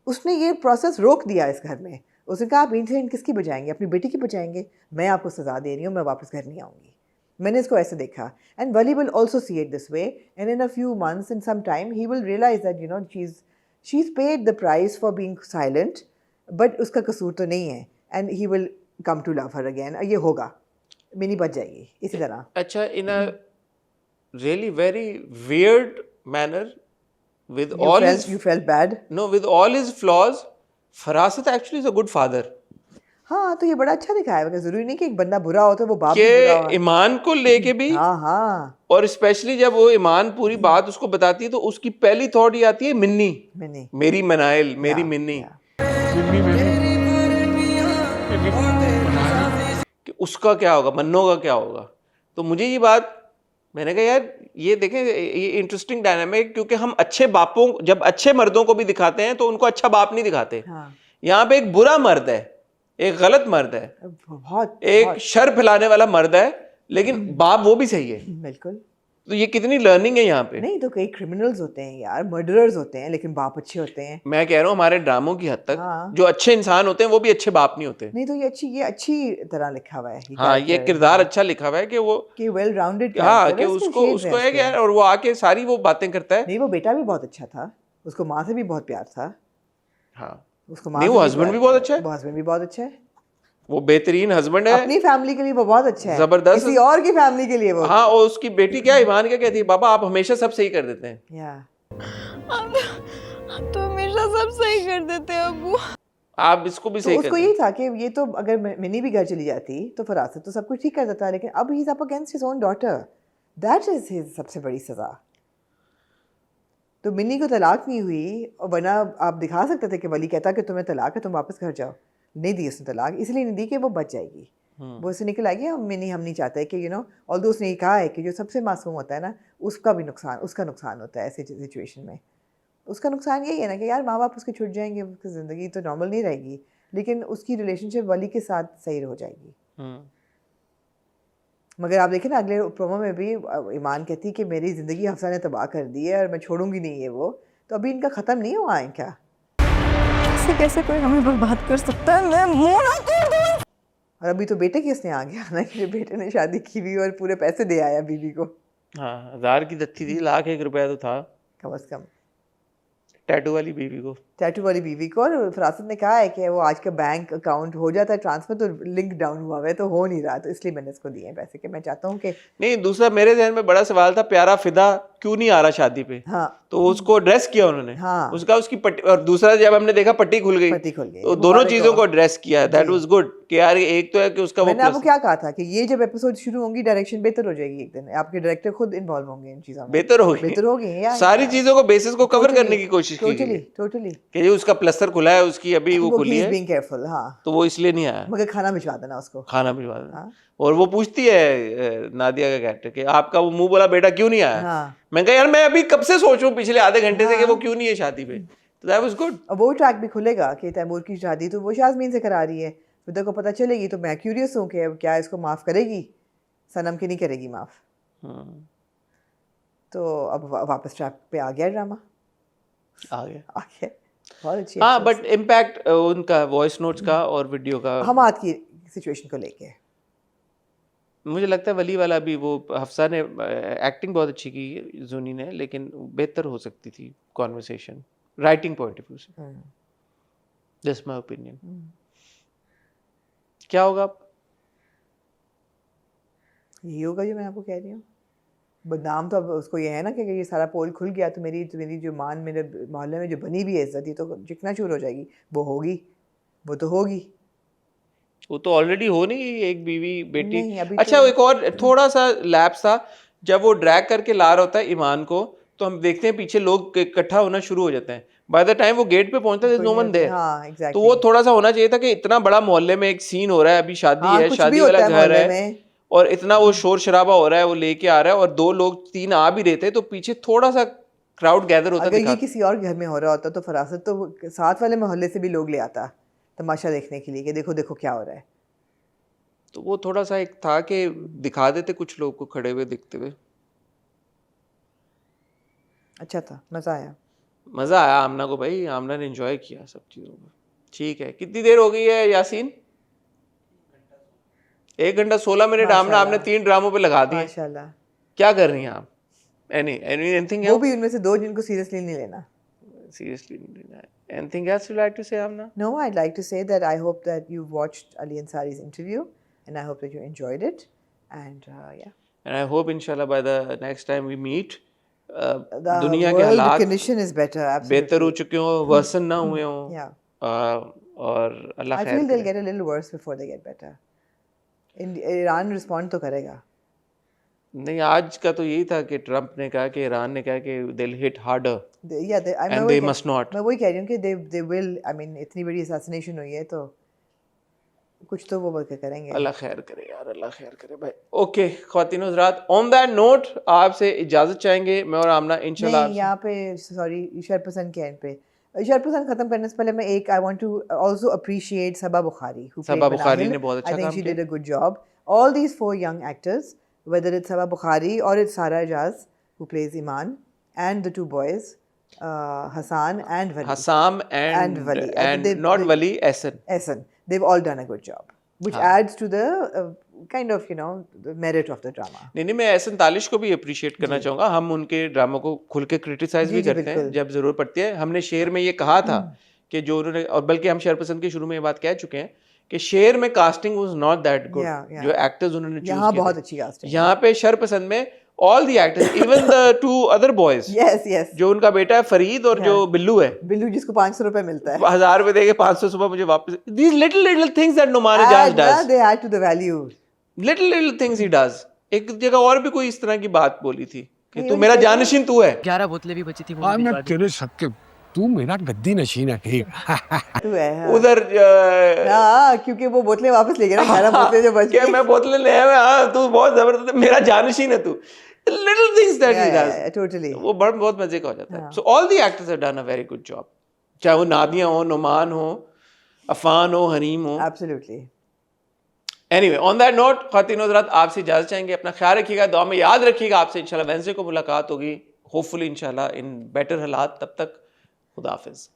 उसने ये प्रोसेस रोक दिया इस घर में। उसने कहा आप ईंट से ईंट किसकी बजाएंगे? अपनी बेटी की बजाएंगे। मैं आपको सज़ा दे रही हूँ, मैं वापस घर नहीं आऊँगी। मैंने इसको ऐसे देखा, and Wali will also see it this way, and in a few months in some time he will realize that she is paid the price for being silent, but उसका कसूर तो नहीं है, and he will come to love her again. ये होगा, मिनी बच जाएगी इसी तरह। अच्छा, in a really very weird manner, with all his You felt bad? no, with all his flaws, फरासत actually is a good father. हाँ, तो ये बड़ा अच्छा दिखाया है, जरूरी नहीं कि एक बंदा बुरा हो तो वो बाप भी बुरा हो। कि ईमान को लेके भी, हाँ हाँ, और स्पेशली जब वो ईमान पूरी बात उसको बताती है, तो उसकी पहली थॉट ये आती है मिन्नी, मिनी, मेरी मनाइल, मेरी या, मिन्नी, या। कि उसका क्या होगा, मन्नो का क्या होगा। तो मुझे ये बात, मैंने कहा यार ये देखें, ये इंटरेस्टिंग डायनामिक, क्योंकि हम अच्छे बापों, जब अच्छे मर्दों को भी दिखाते हैं तो उनको अच्छा बाप नहीं दिखाते। हाँ, यहाँ पे एक बुरा मर्द है, एक गलत मर्द है, बहुत एक शर फैलाने वाला मर्द है, लेकिन बाप वो भी सही है। बिल्कुल तो ये कितनी लर्निंग है यहाँ पे। नहीं, तो कई क्रिमिनल्स होते हैं यार, मर्डरर्स होते हैं, लेकिन बाप अच्छे होते हैं। मैं कह रहा हूँ हमारे ड्रामों की हद तक हाँ। जो अच्छे इंसान होते हैं वो भी अच्छे बाप नहीं होते। नहीं तो ये अच्छी तरह लिखा हुआ है हाँ, ये किरदार अच्छा लिखा हुआ है कि वो, कि वेल राउंडेड, हाँ, कि उसको है कि यार, और वो आके सारी वो बातें करता है। नहीं, वो बेटा भी बहुत अच्छा था, उसको माँ से भी बहुत प्यार था। हाँ, उसको माँ नहीं, से वो हस्बैंड भी बहुत अच्छा है, वो हस्बैंड भी बहुत अच्छा है, वो बेहतरीन हस्बैंड है, अपनी फैमिली के लिए वो बहुत अच्छा है, जबरदस्त। किसी और की फैमिली के लिए वो। हाँ, और उसकी बेटी क्या ईमान क्या कहती है, पापा आप हमेशा सब सही कर देते हैं। या आप तो हमेशा सब सही कर देते हैं अबू। आप इसको भी तो सही उसको कर यही था कि ये तो अगर मिनी भी घर चली जाती तो फरासत तो सब कुछ ठीक कर देता, लेकिन अब he is up against his own daughter, that is his सबसे बड़ी सजा। तो मिनी को तलाक नहीं हुई, और वरना आप दिखा सकते थे कि वली कहता कि तुम्हें तलाक है, तुम वापस घर जाओ। नहीं दी उसने तलाक, इसलिए नहीं दी कि वो बच जाएगी, वो उससे निकल आएगी। हम नहीं चाहते कि ऑल्दो उसने ये कहा है कि जो सबसे मासूम होता है ना, उसका नुकसान होता है ऐसे सिचुएशन में। उसका नुकसान यही है ना कि यार माँ बाप उसके छूट जाएंगे, उसकी ज़िंदगी तो नॉर्मल नहीं रहेगी, लेकिन उसकी रिलेशनशिप वली के साथ सही हो जाएगी। मगर आप देखें ना, अगले प्रोमो में भी ईमान कहती है कि मेरी ज़िंदगी हफ्सा ने तबाह कर दी है और मैं छोड़ूंगी नहीं है वो। तो अभी इनका ख़त्म नहीं हुआ है क्या? कैसे कोई हमें बर्बाद कर सकता है? मैं मुंह ना तोड़ दूं। और अभी तो बेटे किसने आ गया ना कि बेटे ने शादी की हुई और पूरे पैसे दे आया बीवी को। हाँ, 1000 की दत्ती थी, 1,00,000 रुपया तो था कम अज़ कम। टैटू वाली बीवी को। टैटू वाली बीवी को, और फरासत ने कहा है कि वो आज का बैंक अकाउंट हो जाता है ट्रांसफर तो लिंक डाउन हुआ है तो हो नहीं रहा, तो इसलिए मैंने इसको दिए हैं पैसे कि मैं चाहता हूँ कि नहीं, दूसरा मेरे ध्यान में बड़ा सवाल था, प्यारा फिदा क्यों नहीं आ रहा शादी पे? हाँ तो उसको एड्रेस किया उन्होंने। हाँ। उसकी पट्टी, और दूसरा जब हमने देखा पट्टी खुल गई, पट्टी खुल गई, तो दोनों चीजों को एड्रेस किया है। दैट वाज गुड कि यार एक तो है कि उसका वो मैंने आपको क्या कहा था कि ये जब एपिसोड शुरू होंगी डायरेक्शन बेहतर हो जाएगी, एक दिन आपके डायरेक्टर खुद इन्वॉल्व होंगे इन चीजों में, बेहतर होगी यार, सारी चीजों को बेसिस को कवर करने की कोशिश की गई टोटली कि ये उसका प्लस्तर खुला है, उसकी अभी वो खुली है, बीइंग केयरफुल। हाँ तो वो इसलिए नहीं आया, मगर खाना भिजवा देना उसको, खाना भिजवा देना। हाँ। और वो पूछती है नादिया का कैरेक्टर कि आपका वो मुंह बोला बेटा क्यों नहीं आया? हाँ। मैं कहा यार मैं अभी कब से सोच रहा हूँ पिछले आधे घंटे से कि वो क्यों नहीं है शादी पे। तो दैट वाज गुड। अब वो ट्रैक भी खुलेगा कि तैमूर की शादी तो वो शाज़मीन से करा रही है, फिदा को पता चलेगी तो मैं क्यूरियस हूँ कि अब क्या इसको माफ़ करेगी सनम की नहीं करेगी माफ़। तो अब वापस ट्रैक पे आ गया ड्रामा, आ गया बहुत अच्छी। हाँ, बट इम्पैक्ट उनका वॉइस नोट्स का और वीडियो का हमाद की सिचुएशन को लेके मुझे लगता है वली वाला भी, वो हफ्सा ने एक्टिंग बहुत अच्छी की जूनी ने, लेकिन बेहतर हो सकती थी conversation writing point of view से। This my opinion. क्या होगा? यही होगा जो मैं आपको कह रही हूँ। बदनाम तो अब उसको ये है ना कि ये सारा पोल खुल गया तो मेरी जो मान मेरे मोहल्ले में जो बनी भी है इज्जत, ये तो चिकना चूर हो जाएगी। वो होगी, वो तो होगी, वो तो ऑलरेडी हो नहीं, एक बीवी बेटी। अच्छा, तो एक और थोड़ा सा लैप्स था, जब वो ड्रैग करके ला रहा होता है ईमान को, तो हम देखते हैं पीछे लोग इकट्ठा होना शुरू हो जाते हैं। बाय द टाइम वो गेट पे पहुंचता है नो वन देयर। तो वो थोड़ा सा होना चाहिए था कि इतना बड़ा मोहल्ले में एक सीन हो रहा है, अभी शादी है, शादी वाला घर है, और इतना वो शोर शराबा हो रहा है, वो लेके आ रहा है, और 2 लोग 3 आ भी रहे थे, तो पीछे थोड़ा सा क्राउड गैदर होता। अगर ये किसी और घर में हो रहा होता तो फरासत तो साथ वाले मोहल्ले से भी लोग ले आता तमाशा देखने के लिए कि देखो देखो क्या हो रहा है। तो वो थोड़ा सा एक था कि दिखा देते कुछ लोग को खड़े हुए दिखते हुए। अच्छा था, मजा आया। मजा आया आमना को भाई, आमना ने एंजॉय किया सब चीजों को। ठीक है, कितनी देर हो गई है यासीन? 1 घंटा 16 मिनट आमना आपने 3 ड्रामों पे लगा दिए माशाल्लाह। क्या कर रही हैं आप? एनीथिंग? वो भी उनमें से 2 जिनको सीरियसली नहीं लेना। Seriously नहीं लेना है। Anything else you like to say, Amna? No, I'd like to say that I hope that you watched Ali Ansari's interview, and I hope that you enjoyed it. And yeah. And I hope, inshallah, by the next time we meet, The दुनिया के world हालात condition is better. Absolutely. बेहतर हो चुके हों, version ना हुए हों। Yeah. और अल्लाह I खैर feel they'll करे। get a little worse before they get better. Iran respond तो करेगा। नहीं, आज का तो यही था कि ट्रम्प ने कहा कि ईरान ने कहा कि they'll hit harder and they must not. मैं वही कह रही हूँ कि they will, I mean इतनी बड़ी assassination हुई है तो कुछ तो वो बल्कि करेंगे। अल्लाह खैर करे यार, अल्लाह खैर करे भाई। Okay ख्वातीन Hazrat, on that note आपसे इजाज़त चाहेंगे मैं और आमना इंशाल्लाह। नहीं, यहाँ पे सॉरी शरपसंद के एंड पे शरपसंद खत्म करने से पहले मैं एक I want to also appreciate Saba Bukhari. Saba Bukhari ने बहुत अच्छा काम किया। I think she did a good job. All these 4 young actors, whether it's Sabah Bukhari or it's Sara Ijaz who plays Iman, and the 2 boys, Hassan and Wali. Hassam and Wali. And not Wali, Ehsan. They've all done a good job, which adds to the kind of, you know, the merit of the drama. नहीं, मैं एहसन तालिश को भी appreciate करना चाहूँगा। हम उनके ड्रामों को खुल के क्रिटिसाइज भी करते हैं जब ज़रूरत पड़ती है। हमने शेर में ये कहा था कि जो उन्होंने, और बल्कि हम शेरपसंद के शुरू में ये बात कह चुके हैं कि शेर में casting was not that good. जो एक्टर्स उन्होंने चूज यहाँ किए बहुत थे, अच्छी कास्टिंग। यहाँ पे शेरपसंद में all the actors, even the 2 other boys, yes, जो उनका बेटा है फरीद और जो बिल्लू है, बिल्लू जिसको 500 रुपए मिलता है, 1000 रुपए देके 500 सुबह मुझे वापस। These little things that Numan Ijaz does, they add to the value. little things he does। एक जगह और भी कोई इस तरह की बात बोली थी कि तू मेरा जानशीन तू है। 11 बोतलें भी बची थी वो आज मैं तेरे सबके, तू मेरा गद्दी नशीन है। ठीक तू है हाँ। उधर हाँ, क्योंकि वो बोतलें वापस ले गया ना, 11 बोतलें जो बच गई। मैं बोतलें ले आया, हाँ तू बहुत जबरदस्त है, मेरा जानशीन है तू। Little things that he does, totally. वो बहुत मजे का हो जाता है। So all the actors have done a very good job, चाहे वो नादिया हो, नुमान हो, अफान हो, हनीम हो। Absolutely. Anyway, on that note, ख्वातीन हज़रात आपसे इजाज़त चाहेंगे। अपना ख्याल रखिएगा, दुआ में याद रखिएगा। आपसे इंशाल्लाह वेडनेसडे को मुलाकात होगी, होपफुली इंशाल्लाह इन बेटर हालात। तब तक खुदा हाफिज़।